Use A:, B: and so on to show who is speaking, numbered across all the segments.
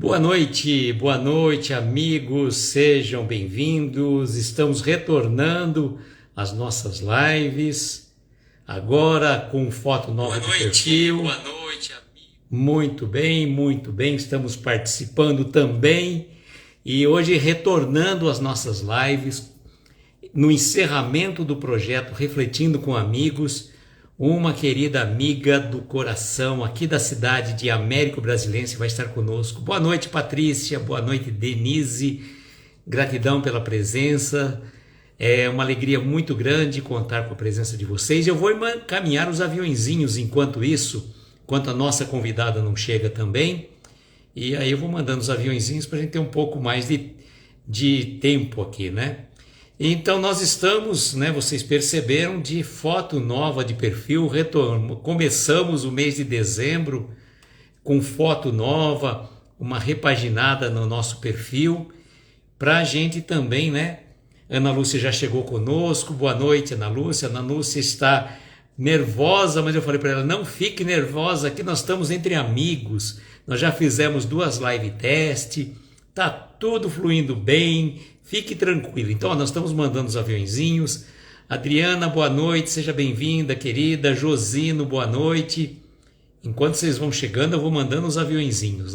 A: Boa noite, amigos, sejam bem-vindos. Estamos retornando às nossas lives, agora com foto nova do perfil.
B: Boa noite, amigo.
A: Muito bem, estamos participando também e hoje retornando às nossas lives, no encerramento do projeto Refletindo com Amigos. Uma querida amiga do coração aqui da cidade de Américo Brasilense vai estar conosco. Boa noite, Patrícia. Boa noite, Denise. Gratidão pela presença. É uma alegria muito grande contar com a presença de vocês. Eu vou encaminhar os aviõezinhos enquanto a nossa convidada não chega também. E aí eu vou mandando os aviõezinhos para a gente ter um pouco mais de tempo aqui, né? Então nós estamos, vocês perceberam, de foto nova de perfil, começamos o mês de dezembro com foto nova, uma repaginada no nosso perfil, para a gente também, Ana Lúcia já chegou conosco, boa noite Ana Lúcia está nervosa, mas eu falei para ela, não fique nervosa, aqui nós estamos entre amigos, nós já fizemos 2 live teste, tá tudo fluindo bem, fique tranquilo. Então, nós estamos mandando os aviõezinhos. Adriana, boa noite, seja bem-vinda, querida. Josino, boa noite. Enquanto vocês vão chegando, eu vou mandando os aviõezinhos,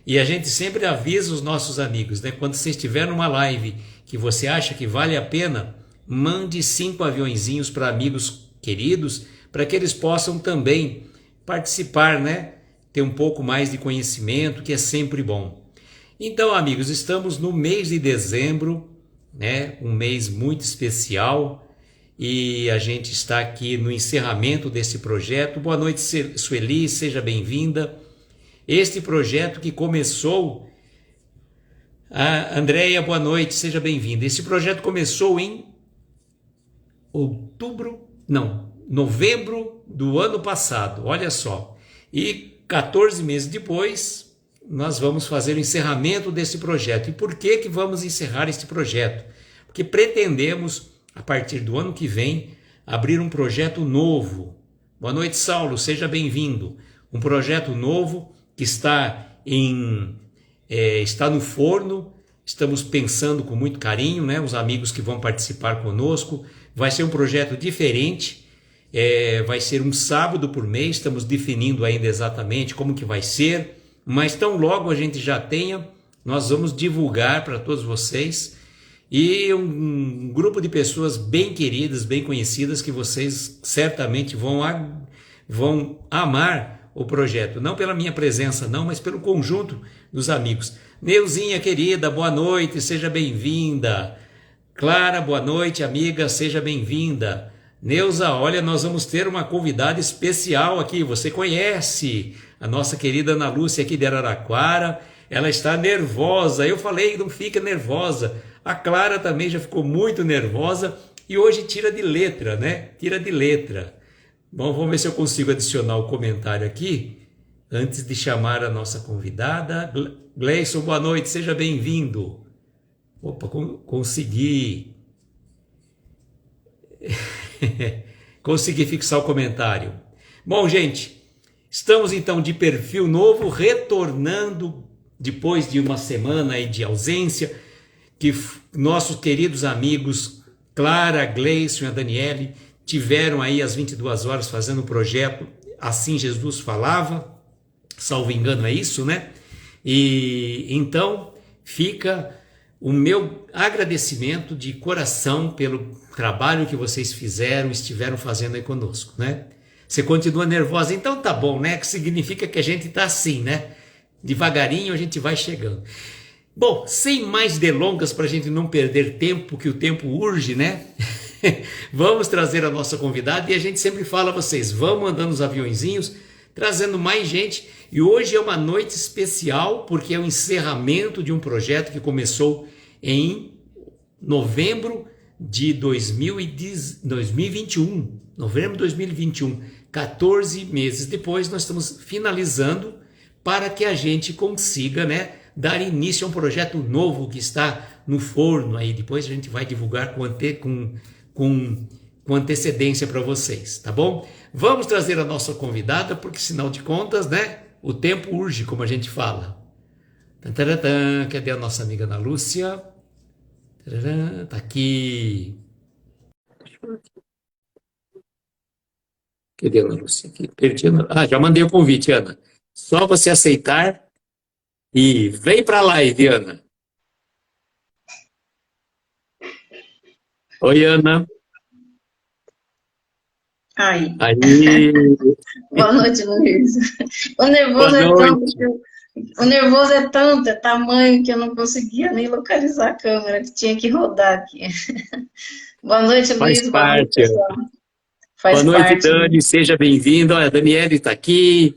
A: E a gente sempre avisa os nossos amigos, Quando você estiver numa live que você acha que vale a pena, mande 5 aviõezinhos para amigos queridos, para que eles possam também participar, Ter um pouco mais de conhecimento, que é sempre bom. Então, amigos, estamos no mês de dezembro, um mês muito especial, e a gente está aqui no encerramento desse projeto. Boa noite, Sueli, seja bem-vinda. Este projeto que começou... Andréia, boa noite, seja bem-vinda. Esse projeto começou em novembro do ano passado, olha só. E 14 meses depois... nós vamos fazer o encerramento desse projeto. E por que vamos encerrar este projeto? Porque pretendemos, a partir do ano que vem, abrir um projeto novo. Boa noite, Saulo, seja bem-vindo. Um projeto novo que está no forno, estamos pensando com muito carinho, os amigos que vão participar conosco. Vai ser um projeto diferente, vai ser um sábado por mês, estamos definindo ainda exatamente como que vai ser, mas tão logo a gente já tenha, nós vamos divulgar para todos vocês, e um grupo de pessoas bem queridas, bem conhecidas, que vocês certamente vão amar o projeto, não pela minha presença não, mas pelo conjunto dos amigos. Neuzinha querida, boa noite, seja bem-vinda. Clara, boa noite, amiga, seja bem-vinda. Neuza, olha, nós vamos ter uma convidada especial aqui, você conhece a nossa querida Ana Lúcia aqui de Araraquara, ela está nervosa, eu falei, não fica nervosa. A Clara também já ficou muito nervosa e hoje tira de letra, Tira de letra. Bom, vamos ver se eu consigo adicionar o comentário aqui, antes de chamar a nossa convidada. Gleison, boa noite, seja bem-vindo. Opa, consegui. Consegui fixar o comentário. Bom, gente, estamos então de perfil novo, retornando depois de uma semana aí de ausência, que nossos queridos amigos Clara, Gleison e a Daniele tiveram aí às 22 horas fazendo o projeto Assim Jesus Falava, salvo engano é isso, E então fica o meu agradecimento de coração pelo trabalho que vocês estiveram fazendo aí conosco, Você continua nervosa, então tá bom, que significa que a gente tá assim, Devagarinho a gente vai chegando. Bom, sem mais delongas para a gente não perder tempo, que o tempo urge, Vamos trazer a nossa convidada e a gente sempre fala a vocês, vão mandando os aviõezinhos, trazendo mais gente. E hoje é uma noite especial porque é o encerramento de um projeto que começou em novembro de 2021. Novembro de 2021. 14 meses depois nós estamos finalizando para que a gente consiga, dar início a um projeto novo que está no forno aí. Depois a gente vai divulgar com antecedência para vocês, tá bom? Vamos trazer a nossa convidada, porque, afinal de contas, o tempo urge, como a gente fala. Taratã, cadê a nossa amiga Ana Lúcia? Taratã, tá aqui. Cadê a Ana Lúcia aqui? Perdi a Ana... Ah, já mandei o convite, Ana. Só você aceitar e vem para a live, Ana. Oi, Ana.
B: Aí.
A: Aí,
B: Boa noite, Luiz. O
A: boa
B: nervoso é tanto,
A: noite.
B: o nervoso é tanto, é tamanho que eu não conseguia nem localizar a câmera, que tinha que rodar aqui. Boa noite,
A: Faz
B: Luiz. Boa noite,
A: parte,
B: pessoal.
A: Ana. Boa
B: Faz
A: noite,
B: parte, né?
A: Dani. Seja bem-vinda. Olha, a Daniele está aqui.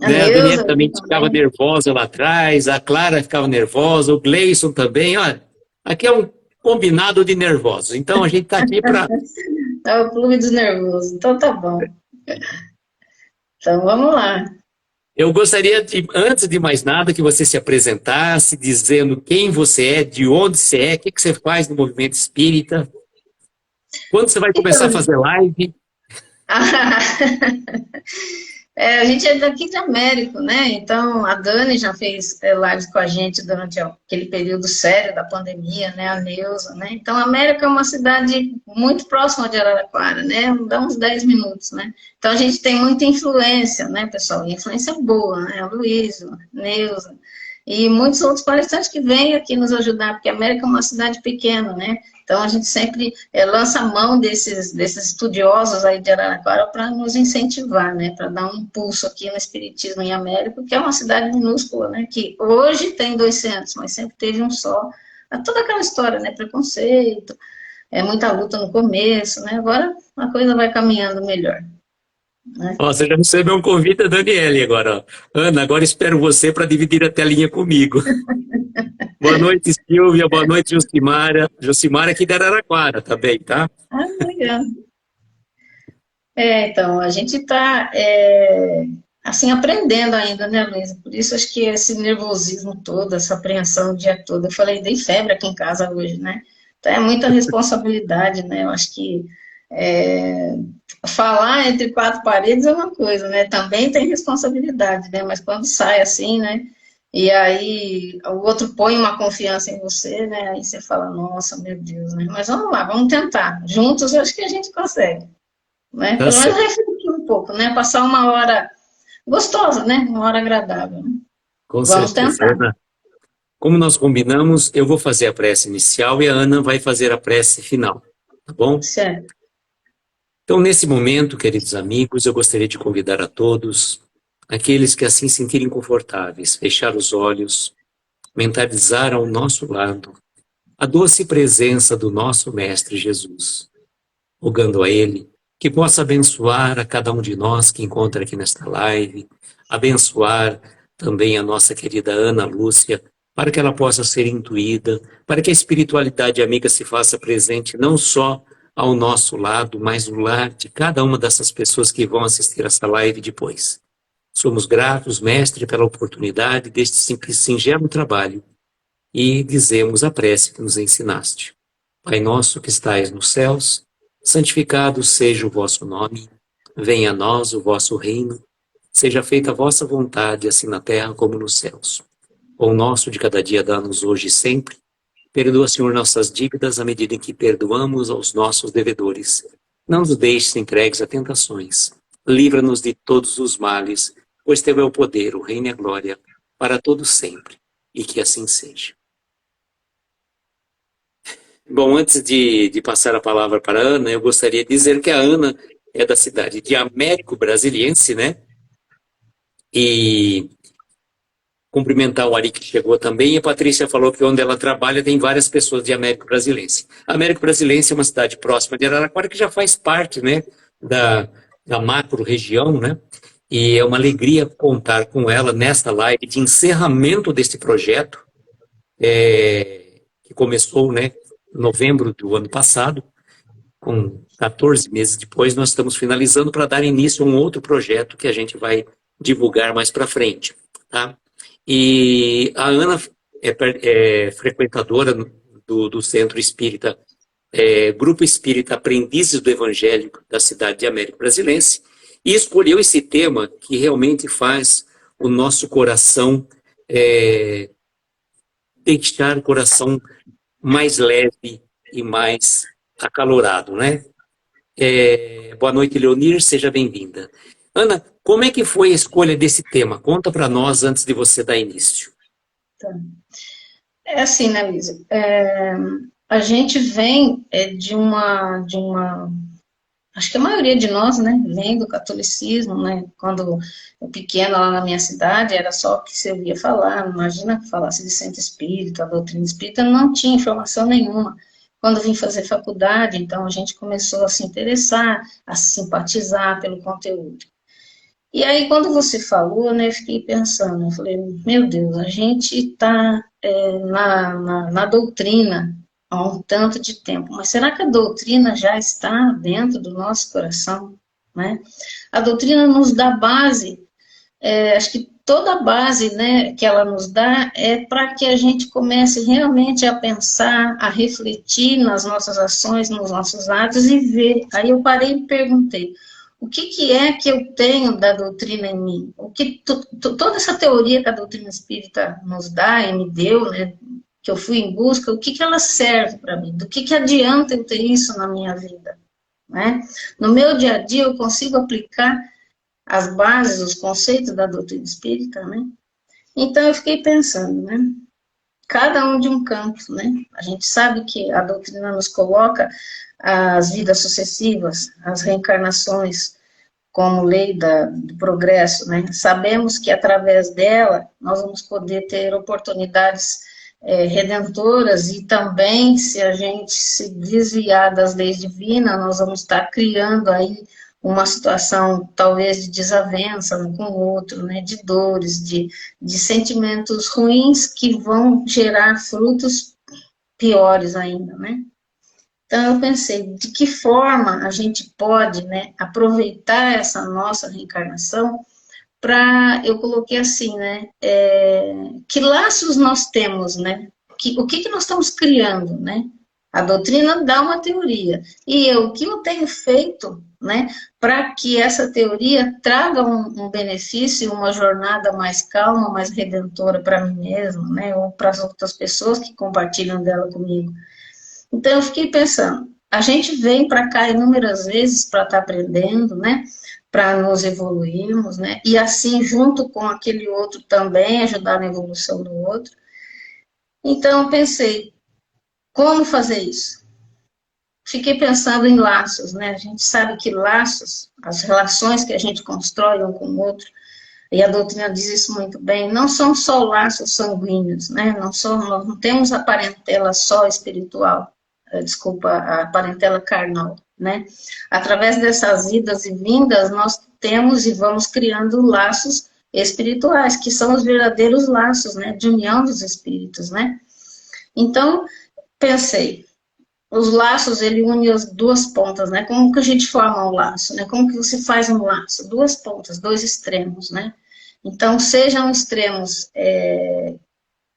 B: A
A: Né? A Daniela
B: Neuza aqui
A: também ficava
B: também.
A: nervosa lá atrás, a Clara ficava nervosa, o Gleison também. Olha, aqui é um combinado de nervosos. Então a gente está aqui para.
B: É o clube dos nervosos. Então tá bom. Então vamos lá.
A: Eu gostaria, antes de mais nada, que você se apresentasse, dizendo quem você é, de onde você é, o que você faz no movimento espírita, quando você vai começar a
B: Então,
A: fazer live.
B: a gente é daqui de Américo, né? Então, a Dani já fez lives com a gente durante aquele período sério da pandemia, né? A Neuza, né? Então, Américo é uma cidade muito próxima de Araraquara, né? Dá uns 10 minutos, né? Então, a gente tem muita influência, né, pessoal? E influência boa, né? O Luiz, a Neuza, e muitos outros palestrantes que vêm aqui nos ajudar, porque a América é uma cidade pequena, né? Então, a gente sempre lança a mão desses estudiosos aí de Araraquara para nos incentivar, né? Para dar um impulso aqui no Espiritismo em América, que é uma cidade minúscula, né? Que hoje tem 2 centros, mas sempre teve um só. Toda aquela história, né? Preconceito, muita luta no começo, né? Agora a coisa vai caminhando melhor, né?
A: Ó, você já recebeu um convite da Daniele agora. Ó. Ana, agora espero você para dividir a telinha comigo. Boa noite, Silvia. Boa noite, Josimara. Josimara aqui de Araraquara também, tá?
B: Ah, legal. Então, a gente está, assim, aprendendo ainda, né, Luísa? Por isso acho que esse nervosismo todo, essa apreensão o dia todo. Eu falei, dei febre aqui em casa hoje, né? Então, é muita responsabilidade, né? Eu acho que é, falar entre 4 paredes é uma coisa, né? Também tem responsabilidade, né? Mas quando sai assim, né? E aí o outro põe uma confiança em você, né? Aí você fala, nossa, meu Deus, né? Mas vamos lá, vamos tentar. Juntos eu acho que a gente consegue, né?
A: Tá
B: Pelo menos
A: certo.
B: refletir um pouco, né? Passar uma hora gostosa, né? Uma hora agradável, né?
A: Com
B: Vamos
A: certeza.
B: tentar.
A: Ana, como nós combinamos, eu vou fazer a prece inicial e a Ana vai fazer a prece final, tá bom?
B: Certo.
A: Então, nesse momento, queridos amigos, eu gostaria de convidar a todos, aqueles que assim sentirem confortáveis, fechar os olhos, mentalizar ao nosso lado a doce presença do nosso Mestre Jesus, rogando a Ele que possa abençoar a cada um de nós que encontra aqui nesta live, abençoar também a nossa querida Ana Lúcia, para que ela possa ser intuída, para que a espiritualidade amiga se faça presente não só ao nosso lado, mas no lar de cada uma dessas pessoas que vão assistir essa live depois. Somos gratos, Mestre, pela oportunidade deste simples, singelo trabalho e dizemos a prece que nos ensinaste. Pai nosso que estais nos céus, santificado seja o vosso nome, venha a nós o vosso reino, seja feita a vossa vontade, assim na terra como nos céus. O pão nosso de cada dia dá-nos hoje e sempre. Perdoa, Senhor, nossas dívidas à medida em que perdoamos aos nossos devedores. Não nos deixes entregues a tentações. Livra-nos de todos os males, pois teu é o poder, o reino e a glória, para todos sempre. E que assim seja. Bom, antes de passar a palavra para a Ana, eu gostaria de dizer que a Ana é da cidade de Américo Brasiliense, né? E cumprimentar o Ari que chegou também, e a Patrícia falou que onde ela trabalha tem várias pessoas de Américo Brasilense. Américo Brasilense é uma cidade próxima de Araraquara que já faz parte, né, da macro região, né? E é uma alegria contar com ela nesta live de encerramento deste projeto, que começou, né, em novembro do ano passado. Com 14 meses depois, nós estamos finalizando para dar início a um outro projeto que a gente vai divulgar mais para frente, tá? E a Ana é frequentadora do Centro Espírita, Grupo Espírita Aprendizes do Evangelho da cidade de Américo Brasilense, e escolheu esse tema que realmente faz o nosso coração deixar o coração mais leve e mais acalorado, né? Boa noite, Leonir, seja bem-vinda. Ana, como é que foi a escolha desse tema? Conta para nós antes de você dar início.
B: Tá. É assim, né, Lisa? A gente vem acho que a maioria de nós, né, vem do catolicismo, né, quando eu pequena lá na minha cidade, era só o que se ouvia falar, imagina que falasse de centro espírita, a doutrina espírita, não tinha informação nenhuma. Quando eu vim fazer faculdade, então a gente começou a se interessar, a se simpatizar pelo conteúdo. E aí, quando você falou, né, eu fiquei pensando, eu falei, meu Deus, a gente está na doutrina há um tanto de tempo, mas será que a doutrina já está dentro do nosso coração, né? A doutrina nos dá base, acho que toda a base, né, que ela nos dá é para que a gente comece realmente a pensar, a refletir nas nossas ações, nos nossos atos e ver. Aí eu parei e me perguntei, o que é que eu tenho da doutrina em mim? O que toda essa teoria que a doutrina espírita nos dá e me deu, né, que eu fui em busca, o que ela serve para mim? Do que adianta eu ter isso na minha vida? Né? No meu dia a dia eu consigo aplicar as bases, os conceitos da doutrina espírita, né? Então eu fiquei pensando, né? Cada um de um campo, né? A gente sabe que a doutrina nos coloca as vidas sucessivas, as reencarnações, como lei do progresso, né? Sabemos que através dela nós vamos poder ter oportunidades redentoras e também, se a gente se desviar das leis divinas, nós vamos estar criando aí uma situação talvez de desavença um com o outro, né? De dores, de sentimentos ruins que vão gerar frutos piores ainda, né? Então, eu pensei, de que forma a gente pode, né, aproveitar essa nossa reencarnação para, eu coloquei assim, né, que laços nós temos, né, o que nós estamos criando, né? A doutrina dá uma teoria, e o que eu tenho feito, né, para que essa teoria traga um benefício, uma jornada mais calma, mais redentora para mim mesmo, né, ou para as outras pessoas que compartilham dela comigo. Então, eu fiquei pensando, a gente vem para cá inúmeras vezes para estar aprendendo, né? Para nos evoluirmos, né? E assim, junto com aquele outro também, ajudar na evolução do outro. Então, eu pensei, como fazer isso? Fiquei pensando em laços, né? A gente sabe que laços, as relações que a gente constrói um com o outro, e a doutrina diz isso muito bem, não são só laços sanguíneos, né? Nós não temos a parentela só espiritual, desculpa, a parentela carnal, né? Através dessas idas e vindas, nós temos e vamos criando laços espirituais, que são os verdadeiros laços, né? De união dos espíritos, né? Então, pensei, os laços, ele une as duas pontas, né? Como que a gente forma um laço, né? Como que você faz um laço? Duas pontas, dois extremos, né? Então, sejam extremos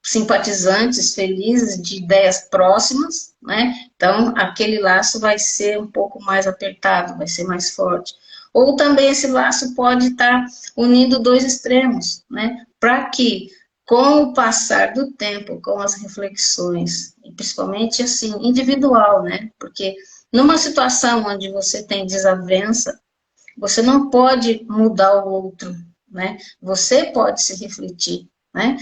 B: simpatizantes, felizes, de ideias próximas, né? Então, aquele laço vai ser um pouco mais apertado, vai ser mais forte. Ou também esse laço pode estar unindo dois extremos, né? Para que, com o passar do tempo, com as reflexões, e principalmente assim, individual, né? Porque numa situação onde você tem desavença, você não pode mudar o outro, né? Você pode se refletir, né?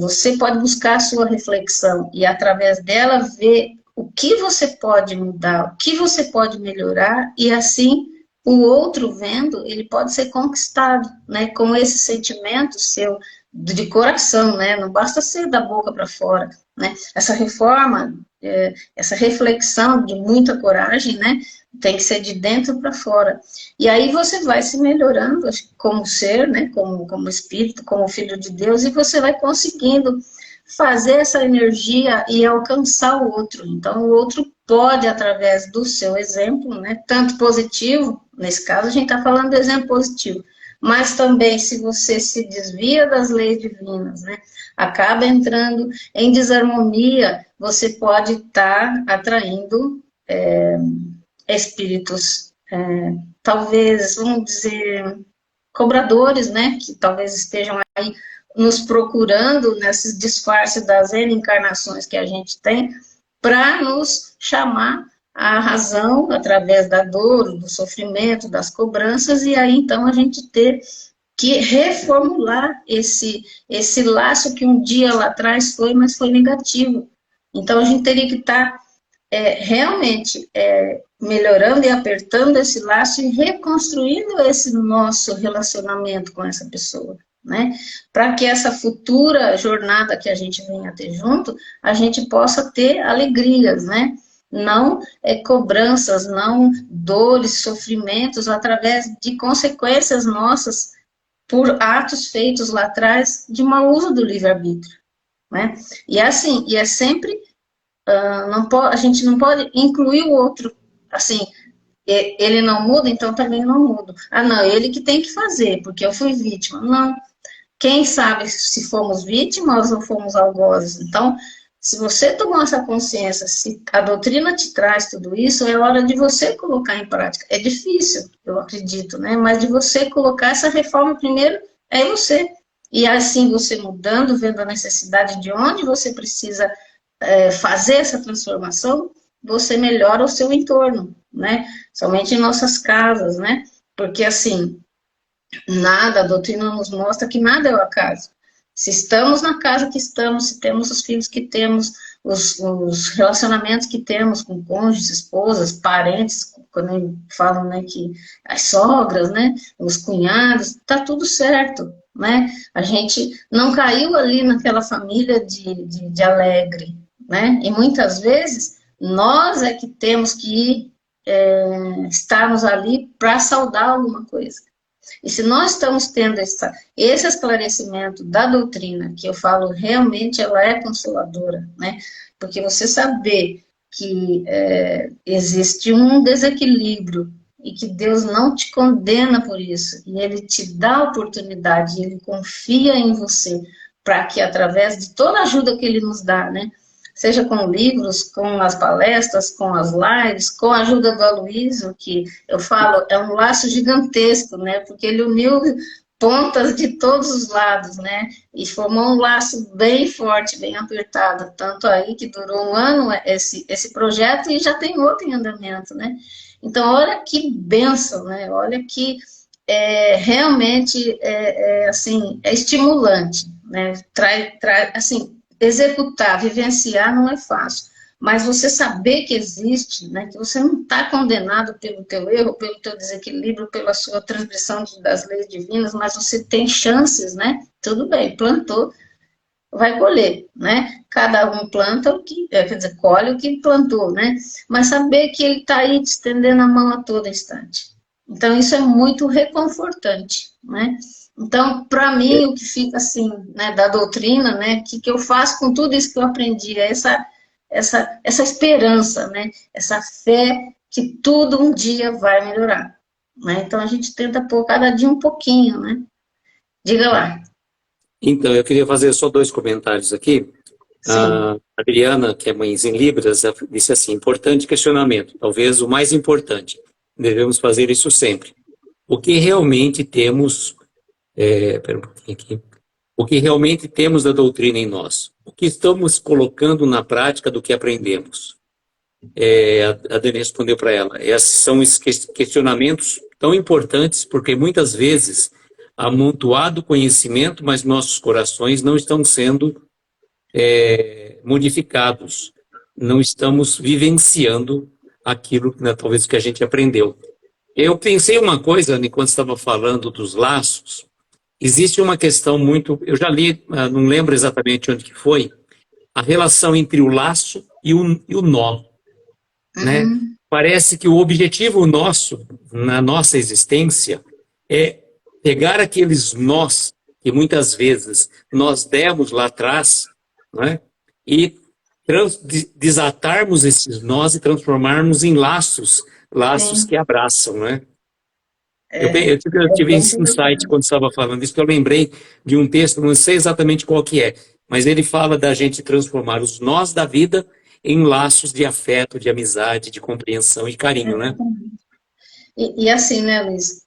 B: Você pode buscar a sua reflexão e, através dela, ver o que você pode mudar, o que você pode melhorar, e assim, o outro vendo, ele pode ser conquistado, né, com esse sentimento seu de coração, né, não basta ser da boca para fora, né, essa reforma, essa reflexão de muita coragem, né, tem que ser de dentro para fora. E aí você vai se melhorando como ser, né, como espírito, como filho de Deus, e você vai conseguindo fazer essa energia e alcançar o outro. Então, o outro pode, através do seu exemplo, né, tanto positivo, nesse caso a gente está falando do exemplo positivo, mas também se você se desvia das leis divinas, né, acaba entrando em desarmonia, você pode estar atraindo espíritos, talvez, vamos dizer, cobradores, né, que talvez estejam aí nos procurando nesses disfarces das N encarnações que a gente tem, para nos chamar à razão através da dor, do sofrimento, das cobranças, e aí então a gente ter que reformular esse laço que um dia lá atrás foi, mas foi negativo. Então a gente teria que estar realmente melhorando e apertando esse laço e reconstruindo esse nosso relacionamento com essa pessoa, né? Para que essa futura jornada que a gente venha a ter junto, a gente possa ter alegrias, né? Não cobranças, não dores, sofrimentos, através de consequências nossas por atos feitos lá atrás de mau uso do livre-arbítrio, né? E assim, e é sempre, a gente não pode incluir o outro, assim, ele não muda, então também não mudo. Ah, não, ele que tem que fazer, porque eu fui vítima. Não, quem sabe se fomos vítimas ou fomos algozes. Então, se você tomou essa consciência, se a doutrina te traz tudo isso, é hora de você colocar em prática. É difícil, eu acredito, né? Mas de você colocar essa reforma primeiro é você. E assim, você mudando, vendo a necessidade de onde você precisa fazer essa transformação, você melhora o seu entorno, né? Somente em nossas casas, né? Porque assim, nada, a doutrina nos mostra que nada é o acaso. Se estamos na casa que estamos, se temos os filhos que temos, os relacionamentos que temos com cônjuges, esposas, parentes, quando falam, né, que as sogras, né, os cunhados, tá tudo certo, né? A gente não caiu ali naquela família de alegre, né? E muitas vezes nós é que temos que estarmos ali para saudar alguma coisa. E se nós estamos tendo esse esclarecimento da doutrina, que eu falo realmente, ela é consoladora, né? Porque você saber que existe um desequilíbrio e que Deus não te condena por isso, e Ele te dá a oportunidade, Ele confia em você, para que através de toda a ajuda que Ele nos dá, né? Seja com livros, com as palestras, com as lives, com a ajuda do Aloysio, que eu falo, é um laço gigantesco, né? Porque ele uniu pontas de todos os lados, né? E formou um laço bem forte, bem apertado. Tanto aí que durou um ano esse projeto e já tem outro em andamento, né? Então, olha que bênção, né? Olha que realmente assim, é estimulante, né? Assim, executar, vivenciar não é fácil, mas você saber que existe, né, que você não está condenado pelo teu erro, pelo teu desequilíbrio, pela sua transgressão das leis divinas, mas você tem chances, né, tudo bem, plantou, vai colher, né, cada um planta o que, quer dizer, colhe o que plantou, né, mas saber que ele está aí te estendendo a mão a todo instante. Então, isso é muito reconfortante, né. Então, para mim, o que fica assim, né, da doutrina, né, que eu faço com tudo isso que eu aprendi, é essa esperança, né, essa fé que tudo um dia vai melhorar, né. Então, a gente tenta pôr cada dia um pouquinho, né. Diga lá.
A: Então, eu queria fazer só 2 comentários aqui. A Adriana, que é mãezinha em Libras, disse assim, importante questionamento, talvez o mais importante, devemos fazer isso sempre. O que realmente temos... Espera um pouquinho aqui. O que realmente temos da doutrina em nós? O que estamos colocando na prática do que aprendemos? A Dani respondeu para ela. Esses são os questionamentos tão importantes, porque muitas vezes há amontoado conhecimento, mas nossos corações não estão sendo modificados. Não estamos vivenciando aquilo, né, talvez, que a gente aprendeu. Eu pensei uma coisa, enquanto estava falando dos laços. Existe uma questão muito... Eu já li, não lembro exatamente onde que foi, a relação entre o laço e o nó. Né? Parece que o objetivo nosso, na nossa existência, é pegar aqueles nós que muitas vezes nós demos lá atrás, né? E desatarmos esses nós e transformarmos em laços que abraçam, né? Eu tive esse insight quando estava falando isso, que eu lembrei de um texto, não sei exatamente qual que é, mas ele fala da gente transformar os nós da vida em laços de afeto, de amizade, de compreensão e carinho, né?
B: E assim, né, Luiz,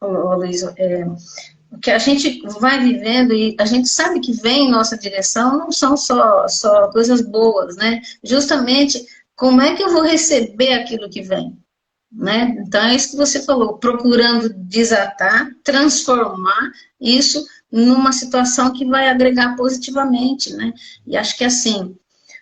B: o que a gente vai vivendo e a gente sabe que vem em nossa direção não são só coisas boas, né? Justamente, como é que eu vou receber aquilo que vem? Né? Então, é isso que você falou, procurando desatar, transformar isso numa situação que vai agregar positivamente, né? E acho que assim,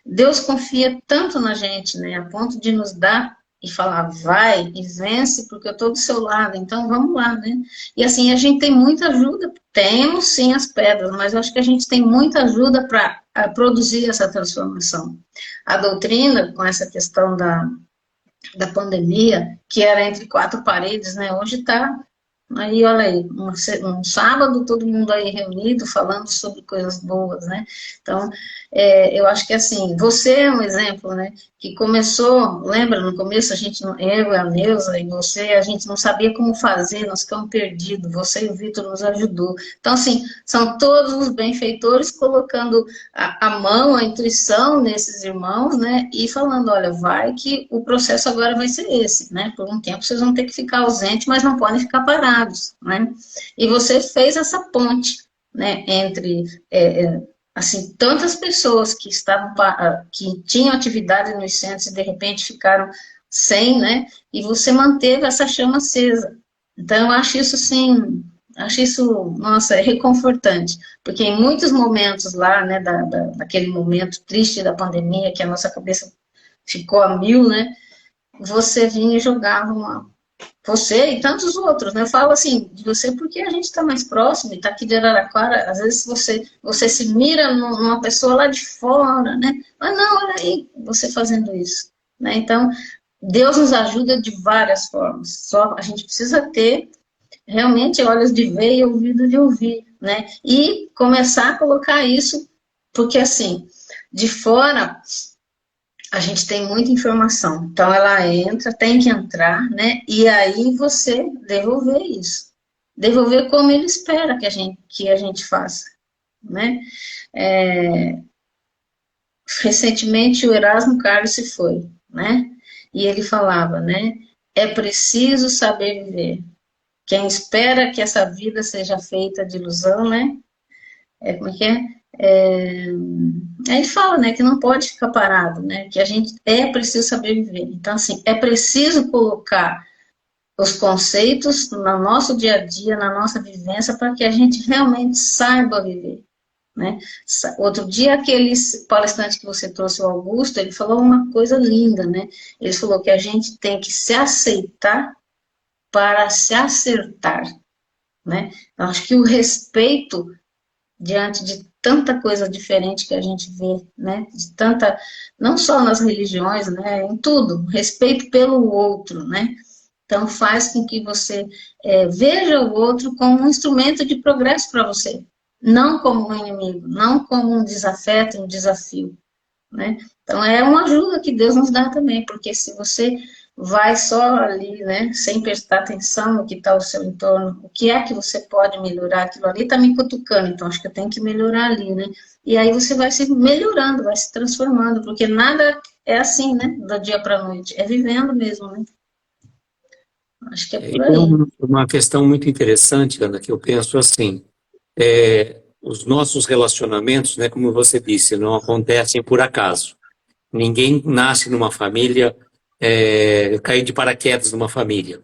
B: Deus confia tanto na gente, né? A ponto de nos dar e falar, vai e vence, porque eu estou do seu lado, então vamos lá, né? E assim, a gente tem muita ajuda, temos sim as pedras, mas eu acho que a gente tem muita ajuda para produzir essa transformação. A doutrina, com essa questão da pandemia, que era entre quatro paredes, né? Hoje está aí, olha aí, um sábado, todo mundo aí reunido, falando sobre coisas boas, né? Então, eu acho que assim, você é um exemplo, né? Que começou, lembra, no começo a gente, eu, a Neuza e você, a gente não sabia como fazer, nós ficamos perdidos, você e o Vitor nos ajudou. Então, assim, são todos os benfeitores colocando a mão, a intuição nesses irmãos, né? E falando, olha, vai que o processo agora vai ser esse, né? Por um tempo vocês vão ter que ficar ausentes, mas não podem ficar parados, né? E você fez essa ponte, né? Entre assim, tantas pessoas que estavam, que tinham atividade nos centros e de repente ficaram sem, né? E você manteve essa chama acesa. Então, eu acho isso, assim, acho isso, nossa, é reconfortante, porque em muitos momentos lá, né, daquele momento triste da pandemia, que a nossa cabeça ficou a mil, né? Você vinha e jogava você e tantos outros, né? Eu falo assim, de você porque a gente está mais próximo e está aqui de Araraquara, às vezes você se mira numa pessoa lá de fora, né? Mas não, olha aí, você fazendo isso, né? Então, Deus nos ajuda de várias formas, só a gente precisa ter realmente olhos de ver e ouvido de ouvir, né? E começar a colocar isso, porque assim, de fora a gente tem muita informação, então ela entra, tem que entrar, né? E aí você devolver isso, devolver como ele espera que a gente faça, né? Recentemente o Erasmo Carlos se foi, né? E ele falava, né? É preciso saber viver. Quem espera que essa vida seja feita de ilusão, né? Como é que é? Aí ele fala, né, que não pode ficar parado, né, que a gente preciso saber viver. Então, assim, é preciso colocar os conceitos no nosso dia a dia, na nossa vivência, para que a gente realmente saiba viver, né. Outro dia, aquele palestrante que você trouxe, o Augusto, ele falou uma coisa linda, né, ele falou que a gente tem que se aceitar para se acertar, né. Eu acho que o respeito diante de tanta coisa diferente que a gente vê, né, de tanta, não só nas religiões, né, em tudo, respeito pelo outro, né, então faz com que você veja o outro como um instrumento de progresso para você, não como um inimigo, não como um desafeto, um desafio, né, então é uma ajuda que Deus nos dá também, porque se você vai só ali, né, sem prestar atenção no que está ao seu entorno, o que é que você pode melhorar, aquilo ali está me cutucando, então acho que eu tenho que melhorar ali, né, e aí você vai se melhorando, vai se transformando, porque nada é assim, né, do dia para a noite, é vivendo mesmo, né, acho que é por
A: Tem
B: aí.
A: uma questão muito interessante, Ana, que eu penso assim, os nossos relacionamentos, né, como você disse, não acontecem por acaso. Ninguém nasce numa família, cai de paraquedas numa família.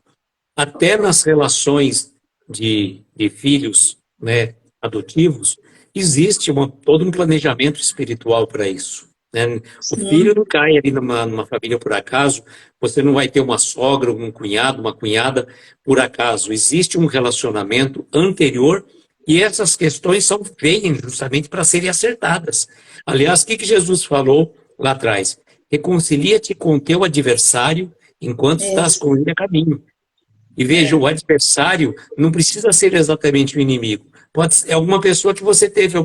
A: Até nas relações de filhos, né, adotivos, existe todo um planejamento espiritual para isso, né? O filho
B: Sim,
A: não cai ali numa família por acaso, você não vai ter uma sogra, um cunhado, uma cunhada por acaso. Existe um relacionamento anterior e essas questões vêm justamente para serem acertadas. Aliás, o que Jesus falou lá atrás? Reconcilia-te com teu adversário enquanto estás
B: isso,
A: com ele a caminho. E veja, o adversário não precisa ser exatamente o inimigo. Pode ser alguma pessoa que você teve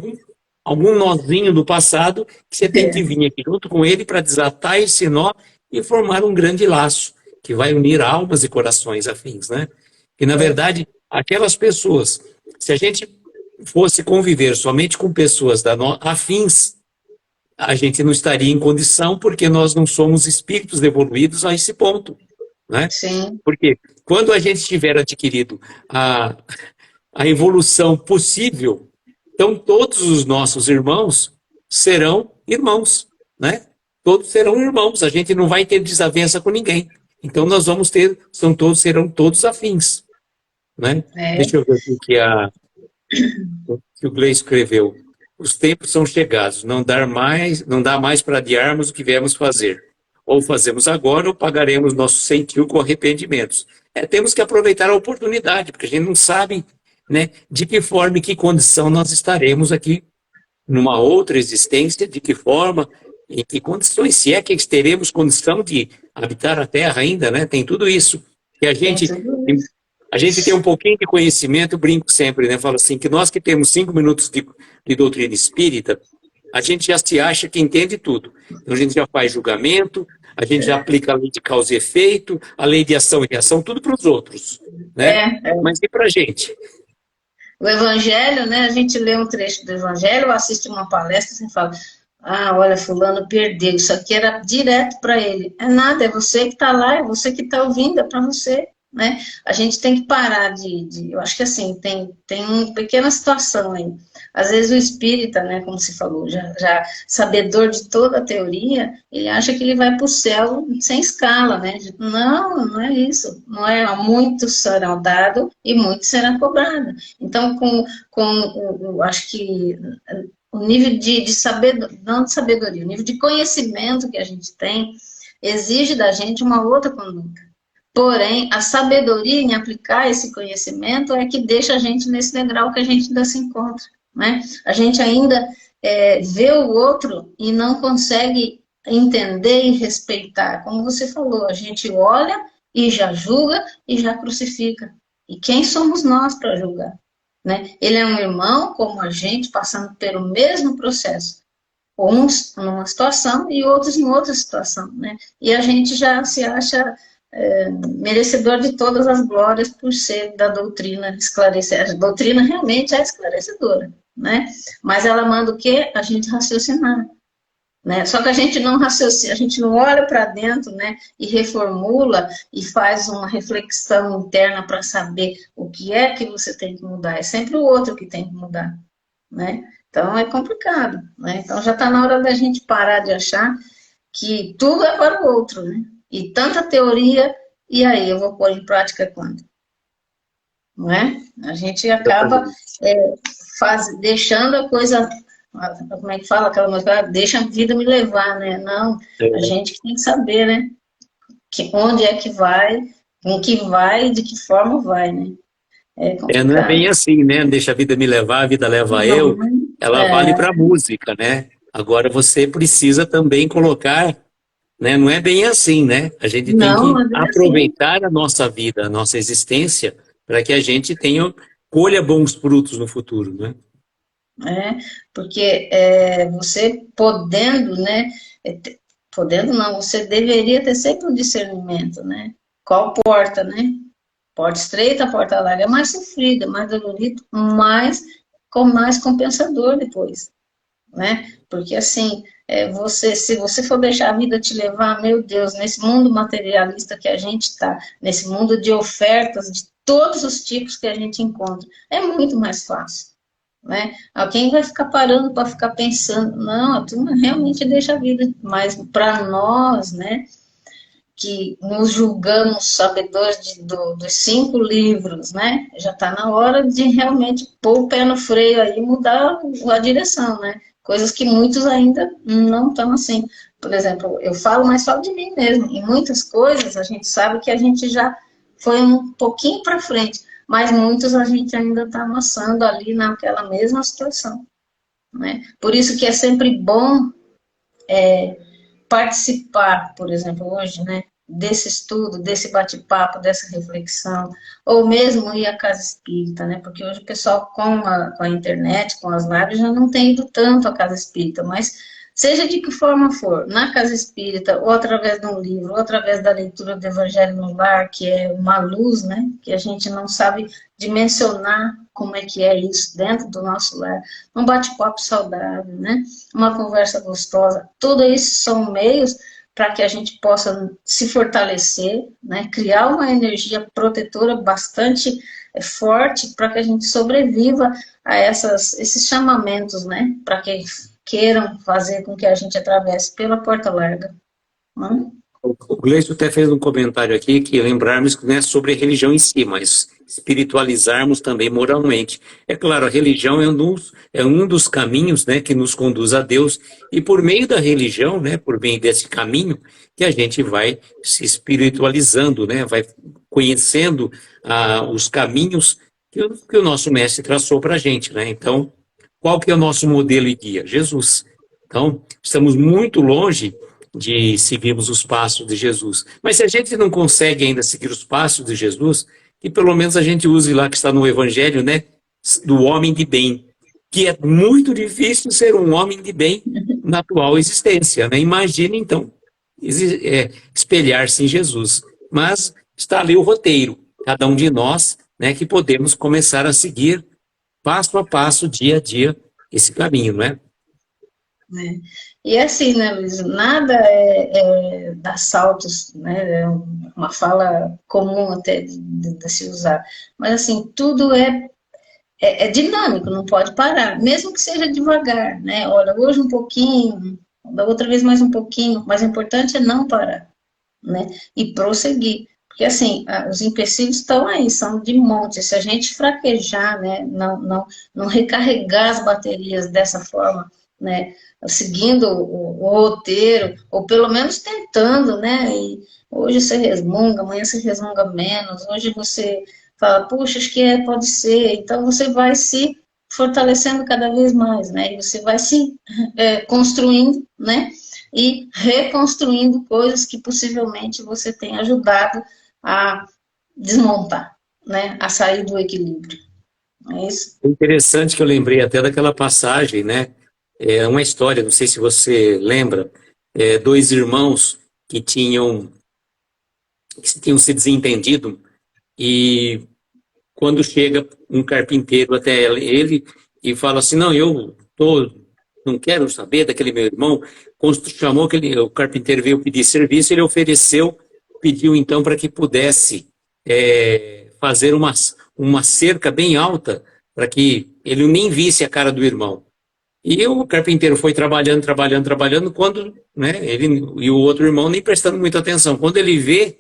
A: algum nozinho do passado que você tem que vir aqui junto com ele para desatar esse nó e formar um grande laço que vai unir almas e corações afins, né? E, na verdade, aquelas pessoas, se a gente fosse conviver somente com pessoas afins, a gente não estaria em condição porque nós não somos espíritos evoluídos a esse ponto, né?
B: sim,
A: Porque quando a gente tiver adquirido a evolução possível, então todos os nossos irmãos serão irmãos, né? Todos serão irmãos, a gente não vai ter desavença com ninguém. Então nós vamos ter, serão todos afins, né?
B: É,
A: Deixa eu ver o que o Gleice escreveu. Os tempos são chegados, não dá mais para adiarmos o que viemos fazer. Ou fazemos agora ou pagaremos nosso sentiu com arrependimentos. Temos que aproveitar a oportunidade, porque a gente não sabe, né, de que forma e que condição nós estaremos aqui numa outra existência, de que forma, em que condições, se é que teremos condição de habitar a Terra ainda, né? Tem tudo isso. E
B: tem tudo isso.
A: a gente tem um pouquinho de conhecimento, eu brinco sempre, né? Falo assim, que nós que temos 5 minutos de doutrina espírita, a gente já se acha que entende tudo. Então a gente já faz julgamento, a gente já aplica a lei de causa e efeito, a lei de ação e reação, tudo para os outros, né? Mas e para a gente?
B: O Evangelho, né? A gente lê um trecho do Evangelho, ou assiste uma palestra e fala: ah, olha, fulano perdeu, isso aqui era direto para ele. É nada, é você que está lá, é você que está ouvindo, é para você, né? A gente tem que parar eu acho que assim, tem uma pequena situação aí. Às vezes o espírita, né, como se falou, já sabedor de toda a teoria, ele acha que ele vai para o céu sem escala, né? Não, não é isso. Não é, muito será dado e muito será cobrado. Então, acho que o nível de sabedoria, não de sabedoria, o nível de conhecimento que a gente tem exige da gente uma outra conduta. Porém, a sabedoria em aplicar esse conhecimento é que deixa a gente nesse degrau que a gente ainda se encontra, né? A gente ainda vê o outro e não consegue entender e respeitar. Como você falou, a gente olha e já julga e já crucifica. E quem somos nós para julgar? Né? Ele é um irmão como a gente, passando pelo mesmo processo. Uns numa situação e outros em outra situação. Né? E a gente já se acha merecedor de todas as glórias por ser da doutrina esclarecedora. A doutrina realmente é esclarecedora, né? Mas ela manda o quê? A gente raciocinar. Né? Só que a gente não raciocina, a gente não olha para dentro, né, e reformula e faz uma reflexão interna para saber o que é que você tem que mudar. É sempre o outro que tem que mudar, né? Então é complicado, né? Então já está na hora da gente parar de achar que tudo é para o outro, né? E tanta teoria, e aí eu vou pôr em prática quando? Não é? A gente acaba deixando a coisa, como é que fala aquela música? Deixa a vida me levar, né? Não, a gente que tem que saber, né? Onde é que vai, com que vai, de que forma vai, né?
A: Não é bem assim, né? Deixa a vida me levar, a vida leva eu. Ela vale para a música, né? Agora você precisa também colocar, né? Não é bem assim, né? A gente tem que aproveitar assim a nossa vida, a nossa existência, para que a gente colha bons frutos no futuro, né?
B: Porque você podendo, né? Podendo não, você deveria ter sempre um discernimento, né? Qual porta, né? Porta estreita, porta larga, é mais sofrida, mais dolorido, mais compensador depois, né? Porque assim, se você for deixar a vida te levar, meu Deus, nesse mundo materialista que a gente está, nesse mundo de ofertas de todos os tipos que a gente encontra, é muito mais fácil, né? Alguém vai ficar parando para ficar pensando, não, a turma realmente deixa a vida, mas para nós, né, que nos julgamos sabedores dos 5 livros, né? Já está na hora de realmente pôr o pé no freio aí e mudar a direção, né? Coisas que muitos ainda não estão assim. Por exemplo, eu falo, mas falo de mim mesmo. Em muitas coisas a gente sabe que a gente já foi um pouquinho para frente, mas muitos a gente ainda está amassando ali naquela mesma situação, né? Por isso que é sempre bom participar, por exemplo, hoje, né, desse estudo, desse bate-papo, dessa reflexão, ou mesmo ir à casa espírita, né, porque hoje o pessoal com a internet, com as lives, já não tem ido tanto à casa espírita, mas seja de que forma for, na casa espírita, ou através de um livro, ou através da leitura do Evangelho no Lar, que é uma luz, né, que a gente não sabe dimensionar como é que é isso dentro do nosso lar, um bate-papo saudável, né, uma conversa gostosa, tudo isso são meios para que a gente possa se fortalecer, né, criar uma energia protetora bastante forte para que a gente sobreviva a esses chamamentos, né? Para que queiram fazer com que a gente atravesse pela porta larga. Né?
A: O Gleison até fez um comentário aqui que lembrarmos que não é sobre a religião em si, mas espiritualizarmos também moralmente. É claro, a religião é um dos caminhos, né, que nos conduz a Deus, e por meio da religião, né, por meio desse caminho, que a gente vai se espiritualizando, né, vai conhecendo os caminhos que o nosso mestre traçou para a gente, né? Então, qual que é o nosso modelo e guia? Jesus. Então, estamos muito longe de seguirmos os passos de Jesus. Mas se a gente não consegue ainda seguir os passos de Jesus, que pelo menos a gente use lá que está no Evangelho, né, do homem de bem, que é muito difícil ser um homem de bem na atual existência, né? Imagine então espelhar-se em Jesus. Mas está ali o roteiro, cada um de nós, né, que podemos começar a seguir passo a passo, dia a dia, esse caminho, não é?
B: E assim, né, Luiz, nada dá saltos, né, é uma fala comum até de se usar, mas assim, tudo é dinâmico, não pode parar, mesmo que seja devagar, né, olha, hoje um pouquinho, da outra vez mais um pouquinho, mas o importante é não parar, né, e prosseguir, porque assim, os empecilhos estão aí, são de monte, se a gente fraquejar, né, não recarregar as baterias dessa forma, né, seguindo o roteiro, ou pelo menos tentando, né, e hoje você resmunga, amanhã você resmunga menos, hoje você fala, puxa, acho que pode ser, então você vai se fortalecendo cada vez mais, né, e você vai se construindo, né, e reconstruindo coisas que possivelmente você tem ajudado a desmontar, né, a sair do equilíbrio. É isso?
A: É interessante que eu lembrei até daquela passagem, né? É uma história, não sei se você lembra, dois irmãos que tinham se desentendido e quando chega um carpinteiro até ele e fala assim, não, não quero saber daquele meu irmão, quando chamou o carpinteiro veio pedir serviço, ele pediu então para que pudesse fazer uma cerca bem alta para que ele nem visse a cara do irmão. E o carpinteiro foi trabalhando, trabalhando, trabalhando, quando, né, ele e o outro irmão nem prestando muita atenção. Quando ele vê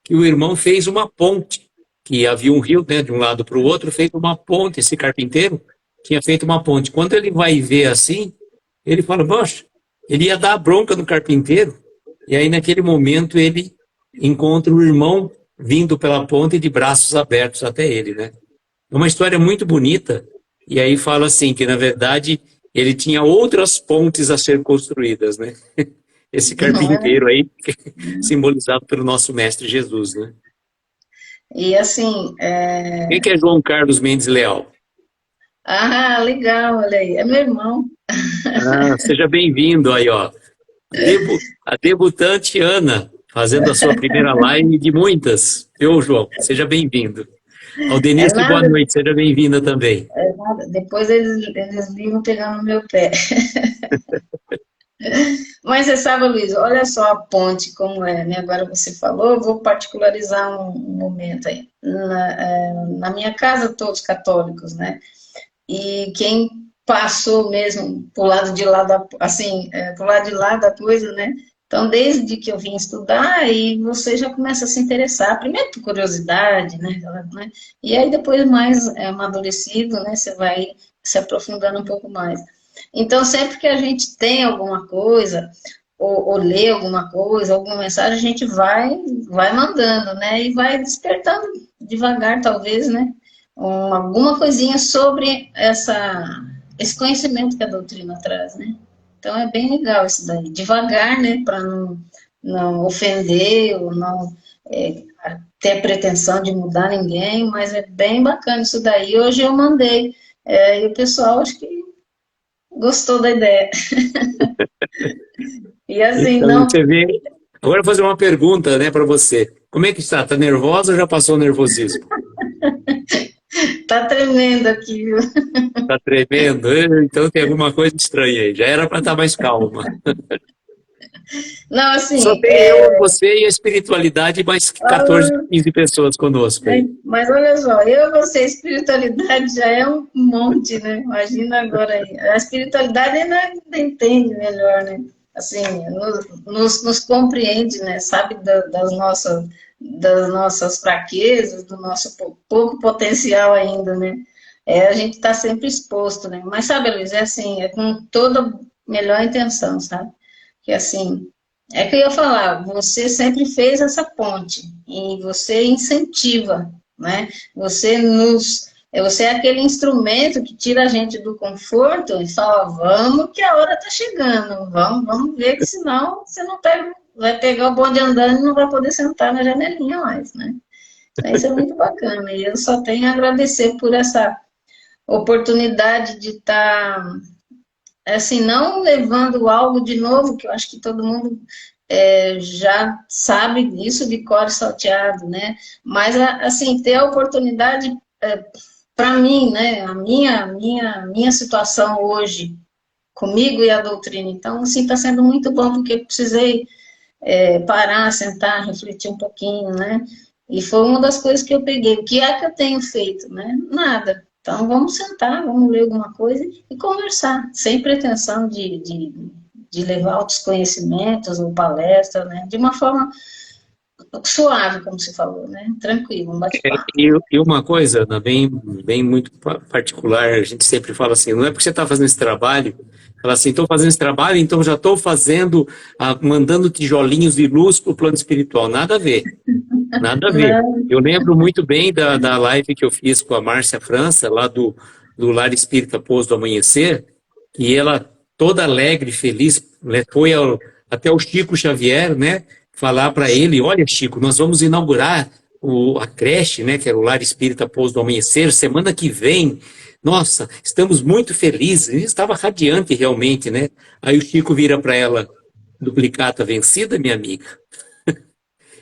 A: que o irmão fez uma ponte, que havia um rio, né, de um lado para o outro, fez uma ponte, esse carpinteiro tinha feito uma ponte. Quando ele vai ver assim, ele fala, poxa, ele ia dar a bronca no carpinteiro, e aí naquele momento ele encontra o irmão vindo pela ponte de braços abertos até ele, né? É uma história muito bonita, e aí fala assim, que na verdade ele tinha outras pontes a ser construídas, né? Esse carpinteiro aí, simbolizado pelo nosso mestre Jesus, né?
B: E assim...
A: Quem que é João Carlos Mendes Leal?
B: Ah, legal, olha aí, é meu irmão.
A: Ah, seja bem-vindo aí, ó. A debutante Ana, fazendo a sua primeira live de muitas. Eu, João, seja bem-vindo. Ao Denise, boa noite, seja bem-vinda também.
B: Depois eles ligam pegando no meu pé. Mas você sabe, Luiz, olha só a ponte como é, né? Agora você falou, eu vou particularizar um momento aí. Na minha casa, todos católicos, né? E quem passou mesmo pro lado de lá pro lado de lá da coisa, né? Então, desde que eu vim estudar, aí você já começa a se interessar, primeiro por curiosidade, né? E aí depois mais amadurecido, né? Você vai se aprofundando um pouco mais. Então, sempre que a gente tem alguma coisa, ou lê alguma coisa, alguma mensagem, a gente vai mandando, né? E vai despertando devagar, talvez, né? Alguma coisinha sobre esse conhecimento que a doutrina traz, né? Então, é bem legal isso daí. Devagar, né? Para não ofender ou não ter a pretensão de mudar ninguém, mas é bem bacana isso daí. Hoje eu mandei, e o pessoal acho que gostou da ideia. E assim,
A: Então,
B: não...
A: você vê... Agora eu vou fazer uma pergunta, né, para você. Como é que está? Está nervosa ou já passou o nervosismo?
B: Tá tremendo aqui, viu?
A: Está tremendo? Então tem alguma coisa estranha aí. Já era para estar mais calma.
B: Não,
A: Só
B: assim,
A: tem eu, você e a espiritualidade, mais 14, 15 pessoas conosco aí.
B: mas olha só, eu e você, espiritualidade já é um monte, né? Imagina agora aí. A espiritualidade ainda entende melhor, né? Assim, nos compreende, né? Sabe das nossas fraquezas, do nosso pouco potencial ainda, né? A gente está sempre exposto, né? Mas sabe, Luiz, é assim, é com toda melhor intenção, sabe? Que assim, é que eu ia falar, você sempre fez essa ponte e você incentiva, né? Você é aquele instrumento que tira a gente do conforto e fala, vamos que a hora está chegando, vamos ver que senão você não vai pegar o bonde andando e não vai poder sentar na janelinha mais, né? Então, isso é muito bacana e eu só tenho a agradecer por essa oportunidade de estar assim, não levando algo de novo, que eu acho que todo mundo já sabe disso de cor salteado, né? Mas, assim, ter a oportunidade, para mim, né, a minha situação hoje, comigo e a doutrina, então, assim, está sendo muito bom, porque eu precisei parar, sentar, refletir um pouquinho, né? E foi uma das coisas que eu peguei. O que é que eu tenho feito, né? Nada. Então, vamos sentar, vamos ler alguma coisa e conversar, sem pretensão de levar outros conhecimentos ou palestra, né? De uma forma suave, como você falou, né? Tranquilo, um bate-papo.
A: E uma coisa, Ana, bem muito particular, a gente sempre fala assim, não é porque você está fazendo esse trabalho, fala assim, estou fazendo esse trabalho, então já estou fazendo, mandando tijolinhos de luz para o plano espiritual. Nada a ver, nada a ver.
B: Não,
A: Eu lembro muito bem da live que eu fiz com a Márcia França, lá do Lar Espírita Pós do Amanhecer, e ela, toda alegre, feliz, né, foi até o Chico Xavier, né, falar para ele, olha, Chico, nós vamos inaugurar a creche, né, que era o Lar Espírita Pós do Amanhecer, semana que vem. Nossa, estamos muito felizes. Ele estava radiante realmente, né? Aí o Chico vira para ela, duplicata vencida, minha amiga.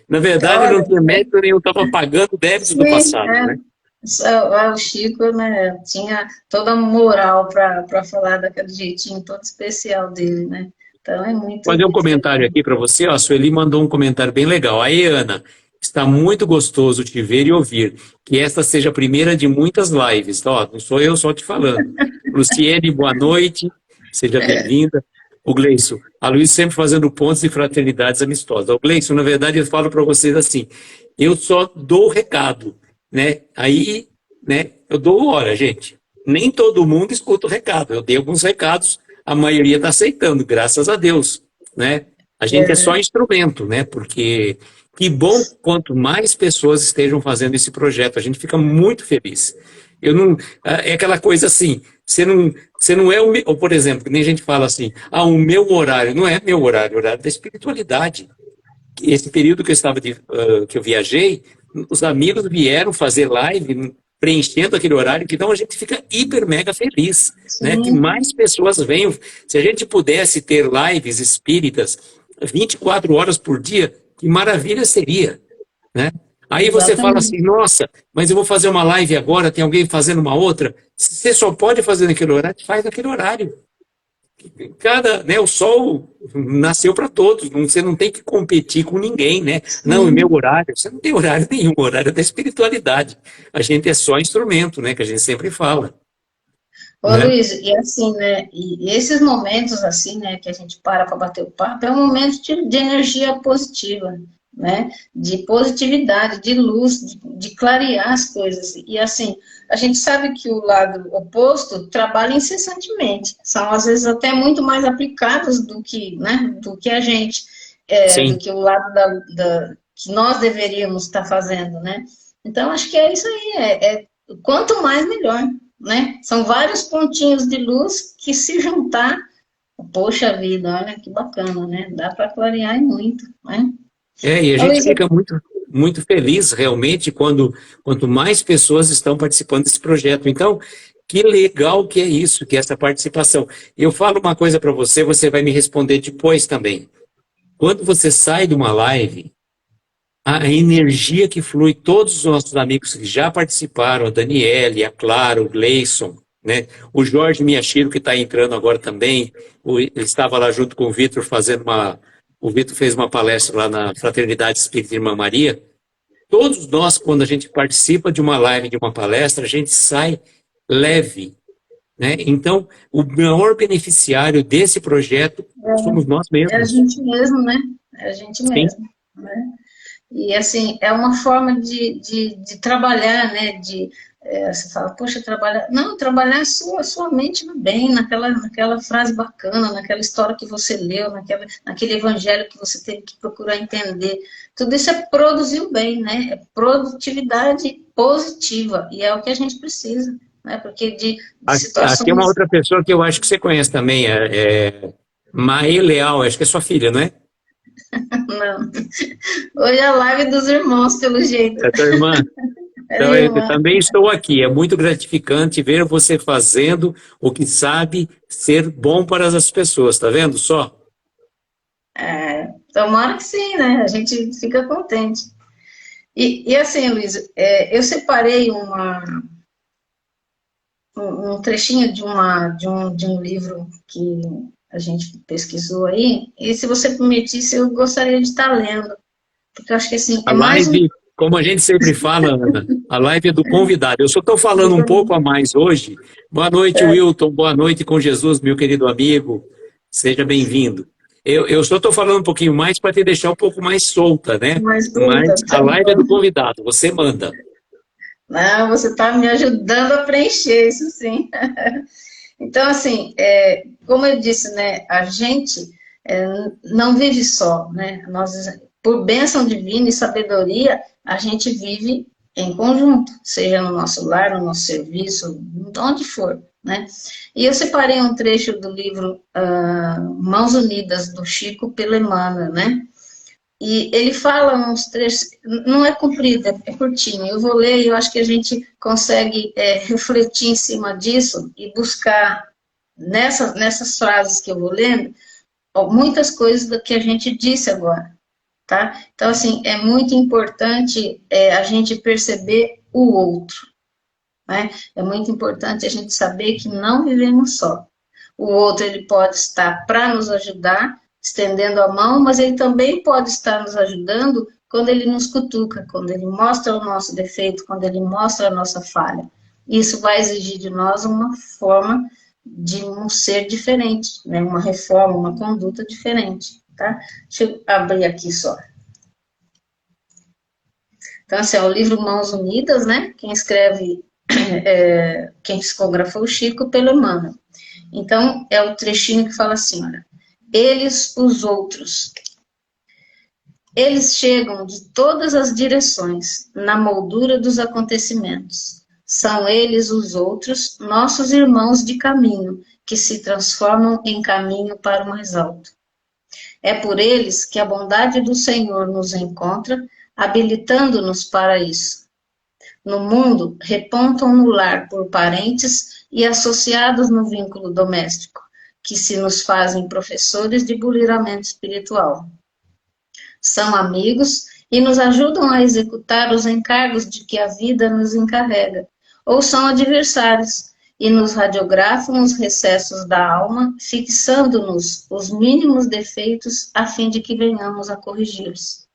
A: Na verdade, não
B: olha,
A: tinha mérito nenhum, estava pagando o débito do
B: sim,
A: passado, né?
B: o Chico, né, tinha toda a moral para falar daquele jeitinho todo especial dele, né? Então é muito,
A: Vou fazer um
B: muito
A: comentário
B: legal.
A: aqui para você. Ó, a Sueli mandou um comentário bem legal. Aí, Ana, está muito gostoso te ver e ouvir. Que esta seja a primeira de muitas lives. Ó, não sou eu só te falando. Luciene, boa noite. Seja bem-vinda. O Gleison, a Luiz sempre fazendo pontos de fraternidades amistosas. O Gleison, na verdade, eu falo para vocês assim, eu só dou o recado, né? Aí, né, eu dou hora, gente. Nem todo mundo escuta o recado. Eu dei alguns recados, a maioria está aceitando, graças a Deus, né? A gente é só instrumento, né? Porque que bom quanto mais pessoas estejam fazendo esse projeto, a gente fica muito feliz. Eu não, é aquela coisa assim, você não é ou, por exemplo, que nem a gente fala assim, o meu horário, não é meu horário, é o horário da espiritualidade. Esse período que eu estava que eu viajei, os amigos vieram fazer live preenchendo aquele horário, que então a gente fica hiper mega feliz, né? Que
B: Sim,
A: mais pessoas venham. Se a gente pudesse ter lives espíritas 24 horas por dia, que maravilha seria, né? Aí você fala
B: exatamente.
A: assim, nossa, mas eu vou fazer uma live agora, tem alguém fazendo uma outra. Você só pode fazer naquele horário, faz naquele horário. Né, o sol nasceu para todos, você não tem que competir com ninguém, né? Não, é meu
B: Sim.
A: horário. Você não tem horário nenhum, o horário é da espiritualidade. A gente é só instrumento, né? Que a gente sempre fala,
B: Ô,
A: né?
B: Luiz, e assim, né, e esses momentos, assim, né, que a gente para bater o papo, é um momento de energia positiva, né, de positividade, de luz, de clarear as coisas, e assim, a gente sabe que o lado oposto trabalha incessantemente, são às vezes até muito mais aplicados do que, né, do que a gente, do
A: Sim.
B: que o lado que nós deveríamos estar fazendo, né, então acho que é isso aí, quanto mais melhor, né? São vários pontinhos de luz que se juntar, poxa vida, olha que bacana, né? Dá para clarear e muito, né?
A: E a
B: Ô,
A: gente
B: Luísa,
A: fica muito feliz realmente quanto mais pessoas estão participando desse projeto. Então, que legal que é isso, que é essa participação. Eu falo uma coisa para você, você vai me responder depois também. Quando você sai de uma live, a energia que flui, todos os nossos amigos que já participaram, a Daniele, a Clara, o Gleison, né? O Jorge Miyashiro, que está entrando agora também, ele estava lá junto com o Vitor fazendo o Vitor fez uma palestra lá na Fraternidade Espírita Irmã Maria. Todos nós, quando a gente participa de uma live, de uma palestra, a gente sai leve, né? Então, o maior beneficiário desse projeto somos nós
B: É a
A: mesmos.
B: gente mesmo, né? É a gente
A: Sim.
B: mesmo, né? E, assim, é uma forma de trabalhar, né? Você fala, poxa, trabalhar... Não, trabalhar a sua mente no bem, naquela frase bacana, naquela história que você leu, naquele evangelho que você teve que procurar entender. Tudo isso é produzir o bem, né? É produtividade positiva, e é o que a gente precisa, né? Porque de
A: Aqui é uma
B: situações...
A: outra pessoa que eu acho que você conhece também, Maê Leal, acho que é sua filha, não é?
B: Não. Hoje é a live dos irmãos, pelo jeito.
A: É tua irmã.
B: É
A: Então, eu
B: irmã.
A: também estou aqui. É muito gratificante ver você fazendo o que sabe ser bom para as pessoas, tá vendo só?
B: Tomara que sim, né? A gente fica contente. E assim, Luiz, eu separei um trechinho de um livro que a gente pesquisou aí, e se você permitisse, eu gostaria de estar lendo, porque eu acho que assim,
A: A
B: é mais um...
A: live, como a gente sempre fala, Ana, a live é do convidado. Eu só estou falando um pouco a mais hoje. Boa noite, Wilton. Boa noite com Jesus, meu querido amigo. Seja bem-vindo. Eu só estou falando um pouquinho mais para te deixar um pouco mais solta, né?
B: Mais
A: Mas
B: curta,
A: a
B: tá
A: live é do
B: bom.
A: convidado, você manda.
B: Não, você está me ajudando a preencher isso, sim. Então, assim, como eu disse, né, a gente não vive só, né? Nós, por bênção divina e sabedoria, a gente vive em conjunto, seja no nosso lar, no nosso serviço, onde for, né? E eu separei um trecho do livro Mãos Unidas, do Chico pela Emmanuel, né? E ele fala uns trechos, não é comprido, é curtinho. Eu vou ler e eu acho que a gente consegue refletir em cima disso e buscar nessas frases que eu vou lendo, muitas coisas do que a gente disse agora, tá? Então, assim, é muito importante a gente perceber o outro, né? É muito importante a gente saber que não vivemos só. O outro, ele pode estar para nos ajudar, estendendo a mão, mas ele também pode estar nos ajudando quando ele nos cutuca, quando ele mostra o nosso defeito, quando ele mostra a nossa falha. Isso vai exigir de nós uma forma de um ser diferente, né? Uma reforma, uma conduta diferente, tá? Deixa eu abrir aqui só. Então, assim, é o livro Mãos Unidas, né? Quem escreve, quem psicografou o Chico pelo Emmanuel. Então, é o trechinho que fala assim, olha, eles, os outros, eles chegam de todas as direções, na moldura dos acontecimentos. São eles, os outros, nossos irmãos de caminho, que se transformam em caminho para o mais alto. É por eles que a bondade do Senhor nos encontra, habilitando-nos para isso. No mundo, repontam no lar por parentes e associados no vínculo doméstico, que se nos fazem professores de burilamento espiritual. São amigos e nos ajudam a executar os encargos de que a vida nos encarrega, ou são adversários e nos radiografam os recessos da alma, fixando-nos os mínimos defeitos a fim de que venhamos a corrigi-los.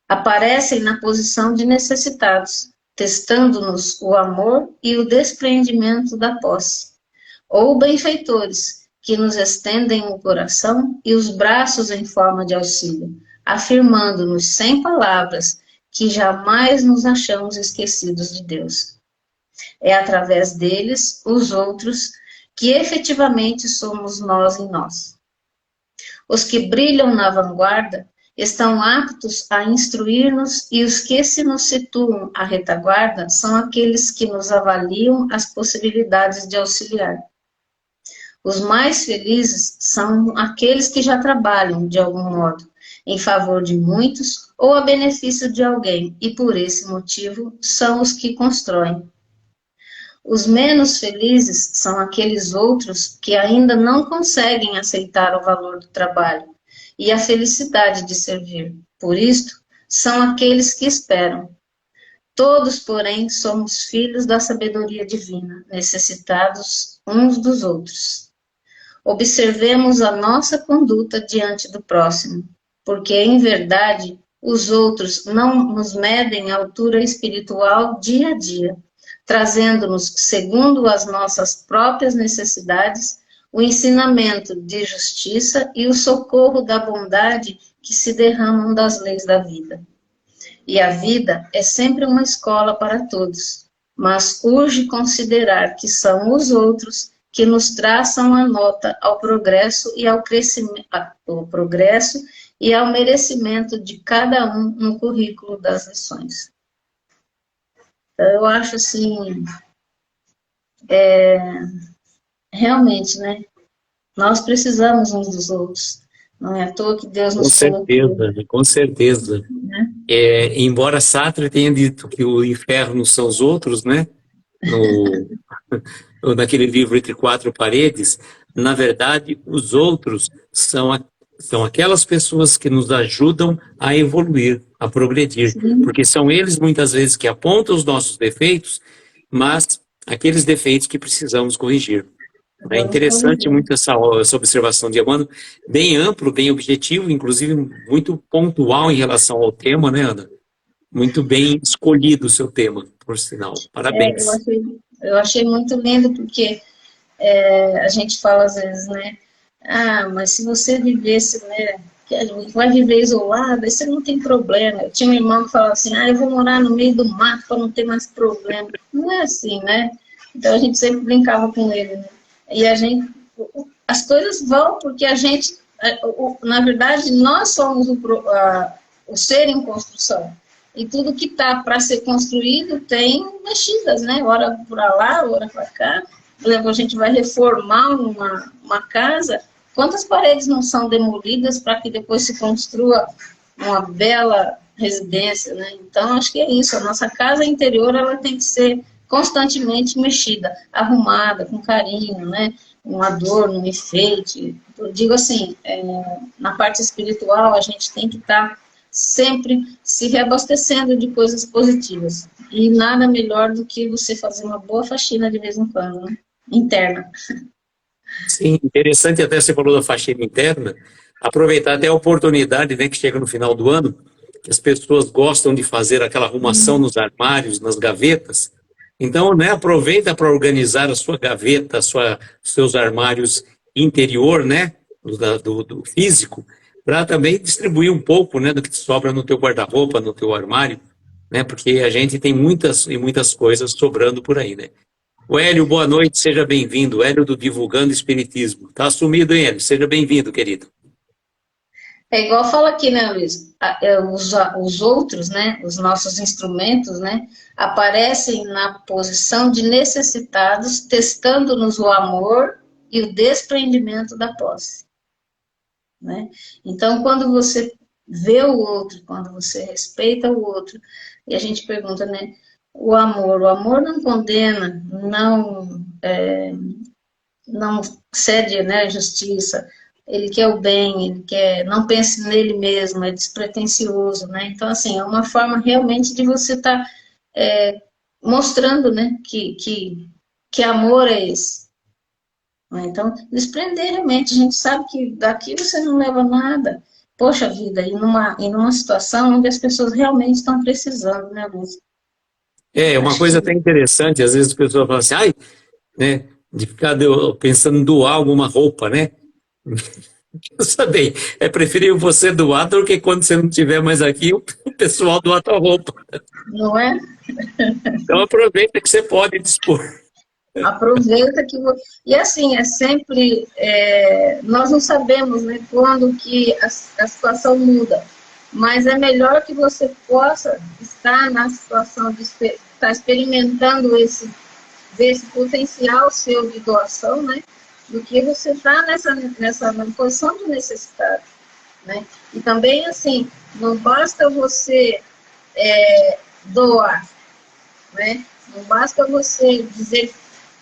B: Aparecem na posição de necessitados, testando-nos o amor e o despreendimento da posse, ou benfeitores, que nos estendem o coração e os braços em forma de auxílio, afirmando-nos sem palavras que jamais nos achamos esquecidos de Deus. É através deles, os outros, que efetivamente somos nós em nós. Os que brilham na vanguarda estão aptos a instruir-nos e os que se nos situam à retaguarda são aqueles que nos avaliam as possibilidades de auxiliar. Os mais felizes são aqueles que já trabalham, de algum modo, em favor de muitos ou a benefício de alguém, e por esse motivo são os que constroem. Os menos felizes são aqueles outros que ainda não conseguem aceitar o valor do trabalho e a felicidade de servir. Por isto, são aqueles que esperam. Todos, porém, somos filhos da sabedoria divina, necessitados uns dos outros. Observemos a nossa conduta diante do próximo, porque, em verdade, os outros não nos medem a altura espiritual dia a dia, trazendo-nos, segundo as nossas próprias necessidades, o ensinamento de justiça e o socorro da bondade que se derramam das leis da vida. E a vida é sempre uma escola para todos, mas urge considerar que são os outros que nos traçam a nota ao progresso e ao crescimento, ao progresso e ao merecimento de cada um no currículo das lições. Então, eu acho assim, realmente, né? Nós precisamos uns dos outros. Não é à toa que Deus nos colocou.
A: Com certeza.
B: Né?
A: Embora Sartre tenha dito que o inferno são os outros, né? Naquele livro Entre Quatro Paredes, na verdade, os outros são aquelas pessoas que nos ajudam a evoluir, a progredir.
B: Sim.
A: Porque são eles, muitas vezes, que apontam os nossos defeitos, mas aqueles defeitos que precisamos corrigir. É interessante muito essa observação de Amanda, bem amplo, bem objetivo, inclusive muito pontual em relação ao tema, né, Ana? Muito bem escolhido o seu tema, por sinal. Parabéns.
B: Eu achei muito lindo, porque a gente fala às vezes, né? Ah, mas se você vivesse, né? Vai viver isolado, aí você não tem problema. Eu tinha um irmão que falava assim, eu vou morar no meio do mato para não ter mais problema. Não é assim, né? Então a gente sempre brincava com ele, né? E as coisas vão porque a gente, na verdade, nós somos o ser em construção. E tudo que está para ser construído tem mexidas, né? Ora para lá, ora para cá. Por exemplo, a gente vai reformar uma casa, quantas paredes não são demolidas para que depois se construa uma bela residência, né? Então, acho que é isso. A nossa casa interior, ela tem que ser constantemente mexida, arrumada, com carinho, né? Um adorno, um enfeite. Eu digo assim, na parte espiritual, a gente tem que estar sempre se reabastecendo de coisas positivas. E nada melhor do que você fazer uma boa faxina de vez em quando, né? Interna.
A: Sim, interessante até você falou da faxina interna. Aproveitar até a oportunidade, né, que chega no final do ano, que as pessoas gostam de fazer aquela arrumação nos armários, nas gavetas. Então, né, aproveita para organizar a sua gaveta, seus armários interior, né, do físico, para também distribuir um pouco, né, do que sobra no teu guarda-roupa, no teu armário, né, porque a gente tem muitas coisas sobrando por aí, né. O Hélio, boa noite, seja bem-vindo. Hélio do Divulgando Espiritismo. Tá sumido, hein, Hélio? Seja bem-vindo, querido.
B: É igual fala aqui, né, Luiz? Os outros, né, os nossos instrumentos, né, aparecem na posição de necessitados, testando-nos o amor e o desprendimento da posse. Né? Então, quando você vê o outro, quando você respeita o outro, e a gente pergunta, né, o amor não condena, não cede, né, justiça, ele quer o bem, não pense nele mesmo, é despretensioso, né? Então, assim, é uma forma realmente de você estar mostrando, né, que amor é esse. Então, desprender realmente, a gente sabe que daqui você não leva nada. Poxa vida, e numa situação onde as pessoas realmente estão precisando, né, Lúcia?
A: Uma coisa até interessante, às vezes as pessoas falam assim, né, de ficar pensando em doar alguma roupa, né? Bem, é preferível você doar do que quando você não estiver mais aqui, o pessoal doar a tua roupa.
B: Não é?
A: Então aproveita que você pode dispor.
B: Aproveita que... E assim, é sempre... nós não sabemos, né, quando que a situação muda, mas é melhor que você possa estar na situação de estar experimentando ver esse potencial seu de doação, né, do que você estar nessa posição de necessitado, né? E também, assim, não basta você doar, né? Não basta você dizer,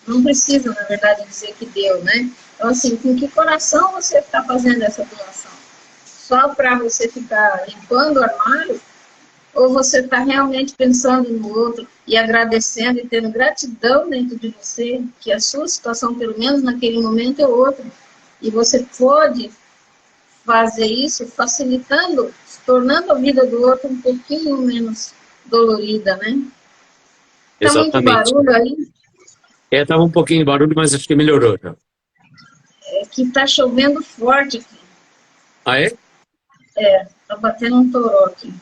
B: não precisa, na verdade, dizer que deu, né? Então, assim, com que coração você está fazendo essa doação? Só para você ficar limpando o armário? Ou você está realmente pensando no outro e agradecendo e tendo gratidão dentro de você, que a sua situação, pelo menos naquele momento, é outra, E você pode fazer isso facilitando, tornando a vida do outro um pouquinho menos dolorida, né? Tá muito
A: Exatamente.
B: barulho aí?
A: Tava um pouquinho de barulho, mas acho que melhorou já.
B: É que tá chovendo forte aqui.
A: Ah, é?
B: Tá batendo um toró aqui.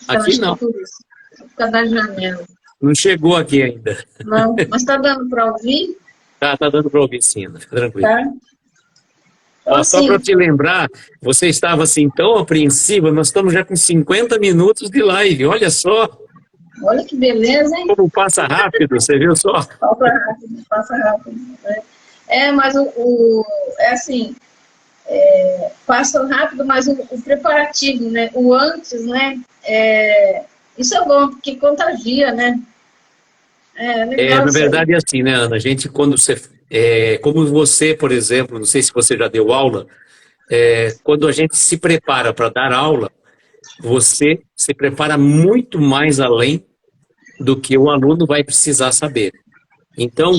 B: Então,
A: Aqui
B: acho que é
A: não.
B: por isso. Por causa da janela.
A: Não chegou aqui ainda.
B: Não, mas tá dando para ouvir?
A: Tá dando para ouvir sim, Ana, fica tranquilo.
B: Tá? Então,
A: Ó, só para
B: assim,
A: te lembrar, você estava assim tão apreensiva, nós estamos já com 50 minutos de live, olha só
B: olha que beleza, hein?
A: como passa rápido, você viu só?
B: Passa rápido. Né? Mas é assim, passa rápido, mas o preparativo, né? O antes, né? Isso é bom, porque contagia, né? É legal
A: Na
B: isso aí.
A: verdade é assim, né, Ana? A gente, quando você, como você, por exemplo, não sei se você já deu aula, quando a gente se prepara para dar aula, você se prepara muito mais além do que o aluno vai precisar saber. Então,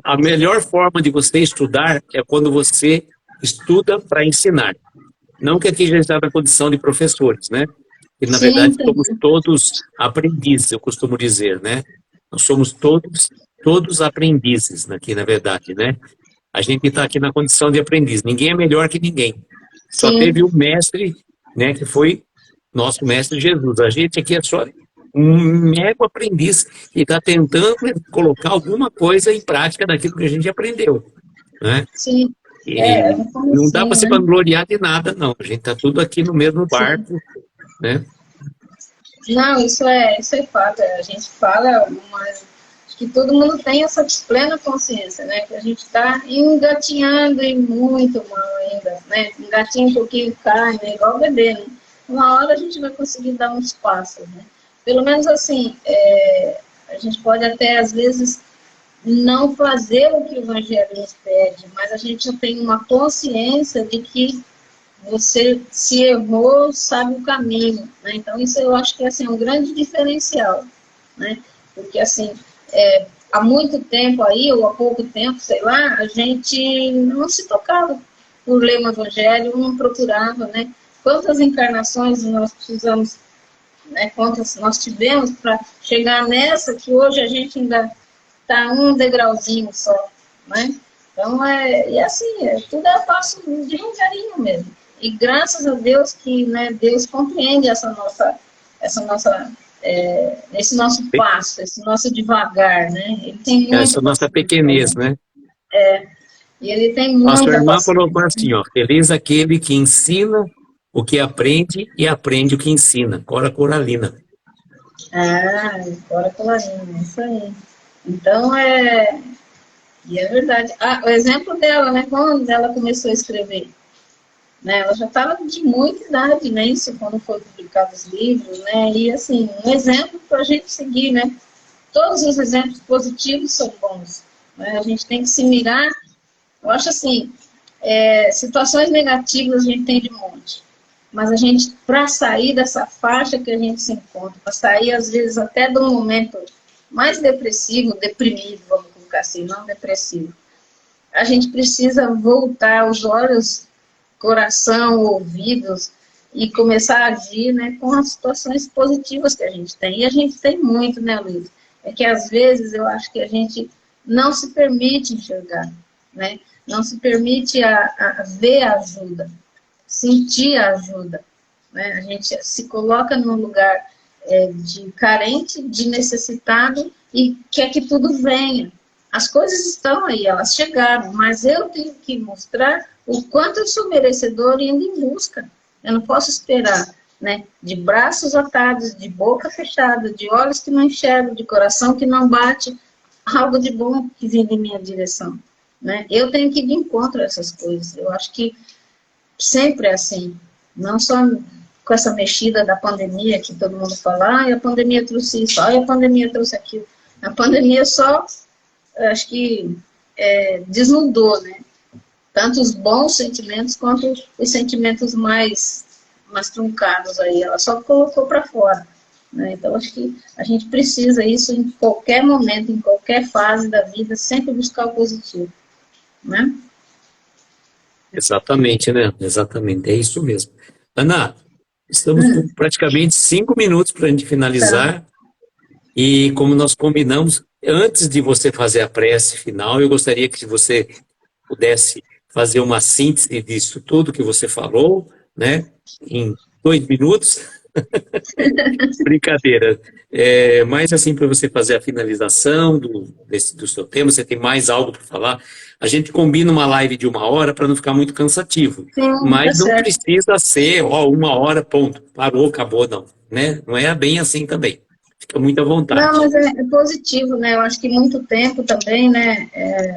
A: a melhor forma de você estudar é quando você estuda para ensinar. Não que aqui já está na condição de professores, né? E, na
B: Sim,
A: verdade, somos
B: entendi.
A: todos aprendizes, eu costumo dizer, né? Nós somos todos aprendizes aqui, na verdade, né? A gente está aqui na condição de aprendiz. Ninguém é melhor que ninguém. Só teve
B: Sim,
A: o mestre, né, que foi nosso mestre Jesus. A gente aqui é só um mega aprendiz e está tentando colocar alguma coisa em prática daquilo que a gente aprendeu, né?
B: sim.
A: E
B: No
A: não dá para
B: comecinho,
A: se
B: né?
A: vangloriar de nada, não. A gente está tudo aqui no mesmo
B: Sim.
A: barco, né?
B: Não, isso é fato. A gente fala, mas acho que todo mundo tem essa plena consciência, né? Que a gente está engatinhando e muito mal ainda, né? Engatinha um pouquinho, cai, né? Igual bebê, né? Uma hora a gente vai conseguir dar uns passos, né? Pelo menos assim, a gente pode até, às vezes, não fazer o que o Evangelho nos pede, mas a gente já tem uma consciência de que você se errou, sabe o caminho, né? Então isso eu acho que assim, é um grande diferencial, né? Porque assim, há muito tempo aí, ou há pouco tempo, sei lá, a gente não se tocava por ler o Evangelho, não procurava, né? Quantas encarnações nós precisamos, né? Quantas nós tivemos para chegar nessa que hoje a gente ainda está um degrauzinho só, né? Então, e assim, tudo é passo devagarinho mesmo. E graças a Deus que, né, Deus compreende esse nosso passo, esse nosso devagar, né? Ele tem muita
A: Essa nossa
B: paciência com a
A: pequenez,
B: gente.
A: né?
B: E ele tem
A: A sua
B: muita
A: irmã
B: paciência.
A: colocou assim, ó, feliz aquele que ensina o que aprende e aprende o que ensina. Cora Coralina.
B: Fora colarinho, isso aí. Então, e é verdade. O exemplo dela, né, quando ela começou a escrever, né, ela já estava de muita idade, né, isso, quando foi publicado os livros, né, e assim, um exemplo para a gente seguir, né, todos os exemplos positivos são bons, né, a gente tem que se mirar, eu acho assim, situações negativas a gente tem de monte, mas a gente, para sair dessa faixa que a gente se encontra, para sair às vezes até de um momento mais depressivo, deprimido, vamos colocar assim, não depressivo, a gente precisa voltar os olhos, coração, ouvidos e começar a agir, né, com as situações positivas que a gente tem. E a gente tem muito, né, Luiz? É que às vezes eu acho que a gente não se permite enxergar, né? Não se permite a ver a ajuda, sentir a ajuda, né? A gente se coloca num lugar de carente, de necessitado e quer que tudo venha. As coisas estão aí, elas chegaram, mas eu tenho que mostrar o quanto eu sou merecedor e indo em busca. Eu não posso esperar, né? De braços atados, de boca fechada, de olhos que não enxergam, de coração que não bate, algo de bom que vem em minha direção, né? Eu tenho que ir de encontro a essas coisas. Eu acho que sempre é assim, não só com essa mexida da pandemia, que todo mundo fala, a pandemia trouxe isso, a pandemia trouxe aquilo. A pandemia só, acho que, desnudou, né? Tanto os bons sentimentos quanto os sentimentos mais truncados aí. Ela só colocou para fora, né? Então, acho que a gente precisa isso em qualquer momento, em qualquer fase da vida, sempre buscar o positivo, né?
A: Exatamente, né? Exatamente, é isso mesmo. Ana, estamos com
B: Hum,
A: praticamente 5 minutos para a gente
B: tá.
A: finalizar. E como nós combinamos, antes de você fazer a prece final, eu gostaria que você pudesse fazer uma síntese disso tudo que você falou, né? Em 2 minutos. Brincadeira. Mas assim, para você fazer a finalização do seu tema, você tem mais algo para falar? A gente combina uma live de 1 hora para não ficar muito cansativo.
B: Sim, tá
A: Mas não
B: certo.
A: precisa ser, ó, 1 hora, ponto. Parou, acabou, não. Né? Não é bem assim também. Fica muito à
B: Não,
A: vontade.
B: mas é positivo, né? Eu acho que muito tempo também, né?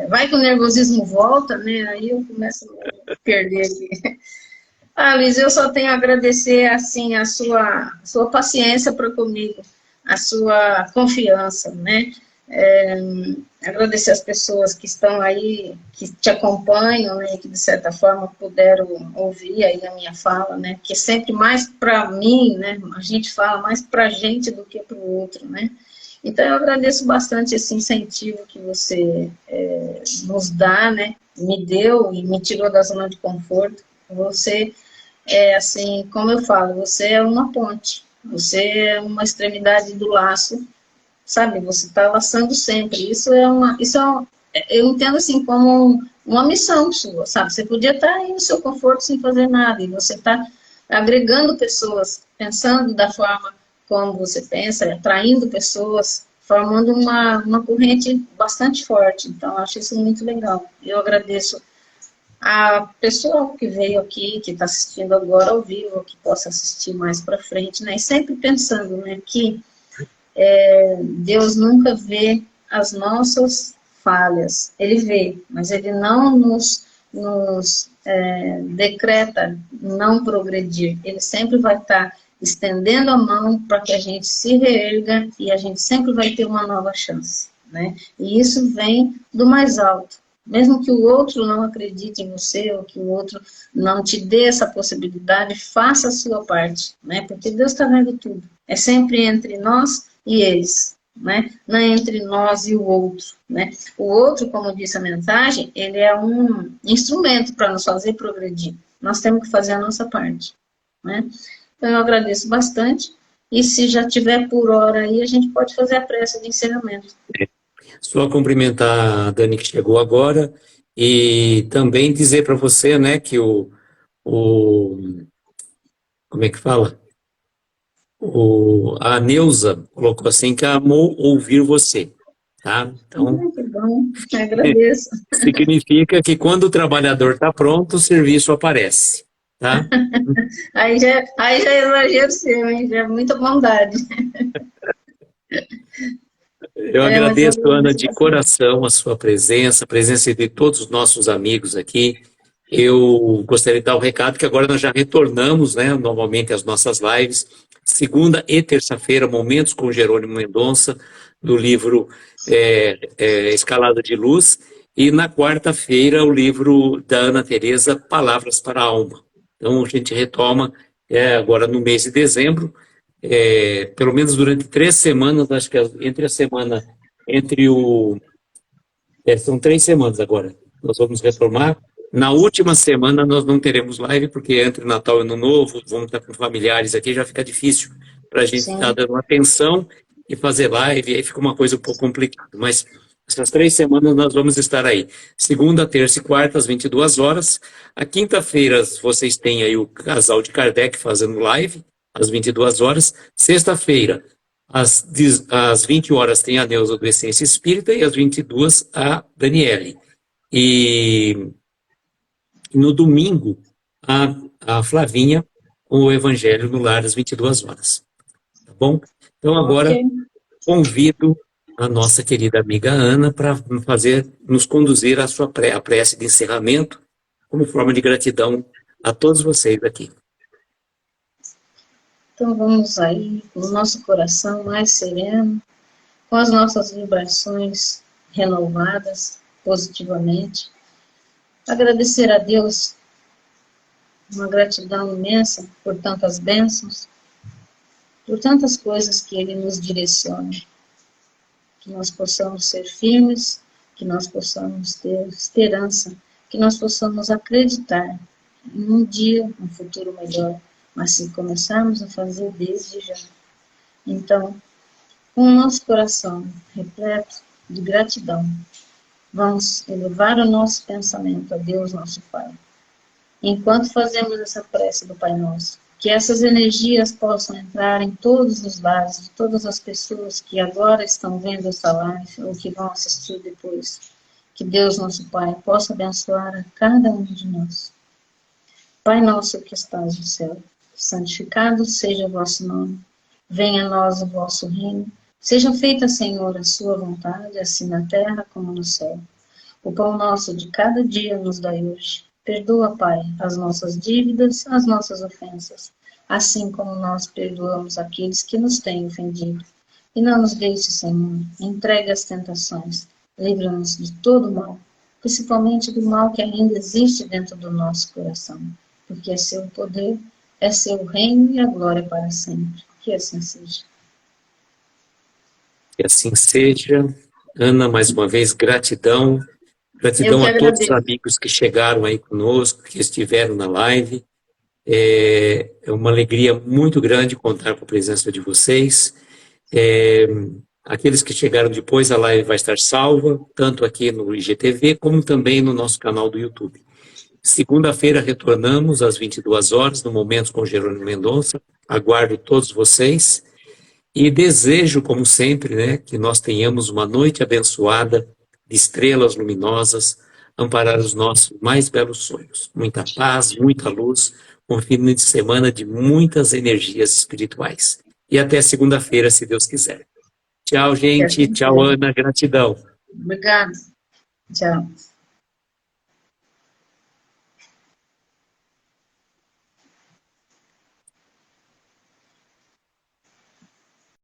B: Vai que o nervosismo volta, né? Aí eu começo a perder aqui. Ah, Luiz, eu só tenho a agradecer, assim, a sua paciência para comigo, a sua confiança, né? É, agradecer as pessoas que estão aí, que te acompanham, né? Que, de certa forma, puderam ouvir aí a minha fala, né? Que é sempre mais para mim, né? A gente fala mais para a gente do que para o outro, né? Então, eu agradeço bastante esse incentivo que você nos dá, né? Me deu e me tirou da zona de conforto. Você assim, como eu falo, você é uma ponte, você é uma extremidade do laço, sabe? Você está laçando sempre. Eu entendo assim como uma missão sua, sabe? Você podia estar aí no seu conforto sem fazer nada, e você está agregando pessoas, pensando da forma como você pensa, atraindo pessoas, formando uma corrente bastante forte. Então, eu acho isso muito legal. Eu agradeço a pessoa que veio aqui, que está assistindo agora ao vivo, que possa assistir mais para frente, né? E sempre pensando, né, que Deus nunca vê as nossas falhas. Ele vê, mas ele não nos decreta não progredir. Ele sempre vai estar estendendo a mão para que a gente se reerga e a gente sempre vai ter uma nova chance, né? E isso vem do mais alto. Mesmo que o outro não acredite em você, ou que o outro não te dê essa possibilidade, faça a sua parte, né? Porque Deus está vendo tudo. É sempre entre nós e eles, né? Não é entre nós e o outro, né? O outro, como disse a mensagem, ele é um instrumento para nos fazer progredir. Nós temos que fazer a nossa parte, né? Então, eu agradeço bastante. E se já tiver por hora aí, a gente pode fazer a prece de encerramento.
A: Só cumprimentar a Dani que chegou agora e também dizer para você, né, que o, como é que fala? A Neuza colocou assim que amou ouvir você, tá? Então,
B: Que bom, agradeço.
A: significa que quando o trabalhador está pronto, o serviço aparece, tá?
B: Aí já é exagero seu, hein? Já é muita bondade.
A: Eu
B: Mas eu
A: agradeço, Ana,
B: agradeço
A: de
B: bastante.
A: coração a presença de todos os nossos amigos aqui. Eu gostaria de dar o recado que agora nós já retornamos, né, normalmente às nossas lives, segunda e terça-feira, Momentos com Jerônimo Mendonça, do livro Escalada de Luz, e na quarta-feira o livro da Ana Teresa, Palavras para a Alma. Então a gente retoma agora no mês de dezembro, pelo menos durante 3 semanas, acho que entre a semana, entre o. São 3 semanas agora, nós vamos retomar. Na última semana nós não teremos live, porque entre Natal e Ano Novo, vamos estar com familiares aqui, já fica difícil para a gente estar
B: Sim.
A: dando atenção e fazer live, aí fica uma coisa um pouco complicada. Mas essas 3 semanas nós vamos estar aí. Segunda, terça e quarta, às 22 horas. A quinta-feira vocês têm aí o casal de Kardec fazendo live, às 22 horas. Sexta-feira, às 20 horas, tem a Neuza do Essência Espírita e às 22 a Daniele. E no domingo, a Flavinha com o Evangelho no Lar às 22 horas. Tá bom? Então,
B: Ok.
A: agora, convido a nossa querida amiga Ana para nos conduzir a prece de encerramento, como forma de gratidão a todos vocês aqui.
B: Então vamos aí com o nosso coração mais sereno, com as nossas vibrações renovadas positivamente. Agradecer a Deus, uma gratidão imensa por tantas bênçãos, por tantas coisas que Ele nos direciona. Que nós possamos ser firmes, que nós possamos ter esperança, que nós possamos acreditar em um dia, um futuro melhor, mas se começarmos a fazer desde já. Então, com o nosso coração repleto de gratidão, vamos elevar o nosso pensamento a Deus, nosso Pai. Enquanto fazemos essa prece do Pai Nosso, que essas energias possam entrar em todos os lares, de todas as pessoas que agora estão vendo essa live ou que vão assistir depois. Que Deus, nosso Pai, possa abençoar a cada um de nós. Pai nosso que estás no céu, santificado seja o vosso nome. Venha a nós o vosso reino. Seja feita, Senhor, a sua vontade, assim na terra como no céu. O pão nosso de cada dia nos dai hoje. Perdoa, Pai, as nossas dívidas, as nossas ofensas, assim como nós perdoamos aqueles que nos têm ofendido. E não nos deixe, Senhor, entregue às tentações. Livra-nos de todo mal, principalmente do mal que ainda existe dentro do nosso coração, porque é seu poder, é seu reino e a glória para sempre. Que assim seja.
A: Que assim seja. Ana, mais uma vez, gratidão. Gratidão a todos os amigos que chegaram aí conosco, que estiveram na live. É uma alegria muito grande contar com a presença de vocês. Aqueles que chegaram depois, a live vai estar salva, tanto aqui no IGTV, como também no nosso canal do YouTube. Segunda-feira retornamos às 22 horas, no Momentos com Jerônimo Mendonça. Aguardo todos vocês e desejo, como sempre, né, que nós tenhamos uma noite abençoada, de estrelas luminosas, amparar os nossos mais belos sonhos. Muita paz, muita luz, um fim de semana de muitas energias espirituais. E até segunda-feira, se Deus quiser. Tchau, gente. Tchau, Ana. Gratidão.
B: Obrigada. Tchau.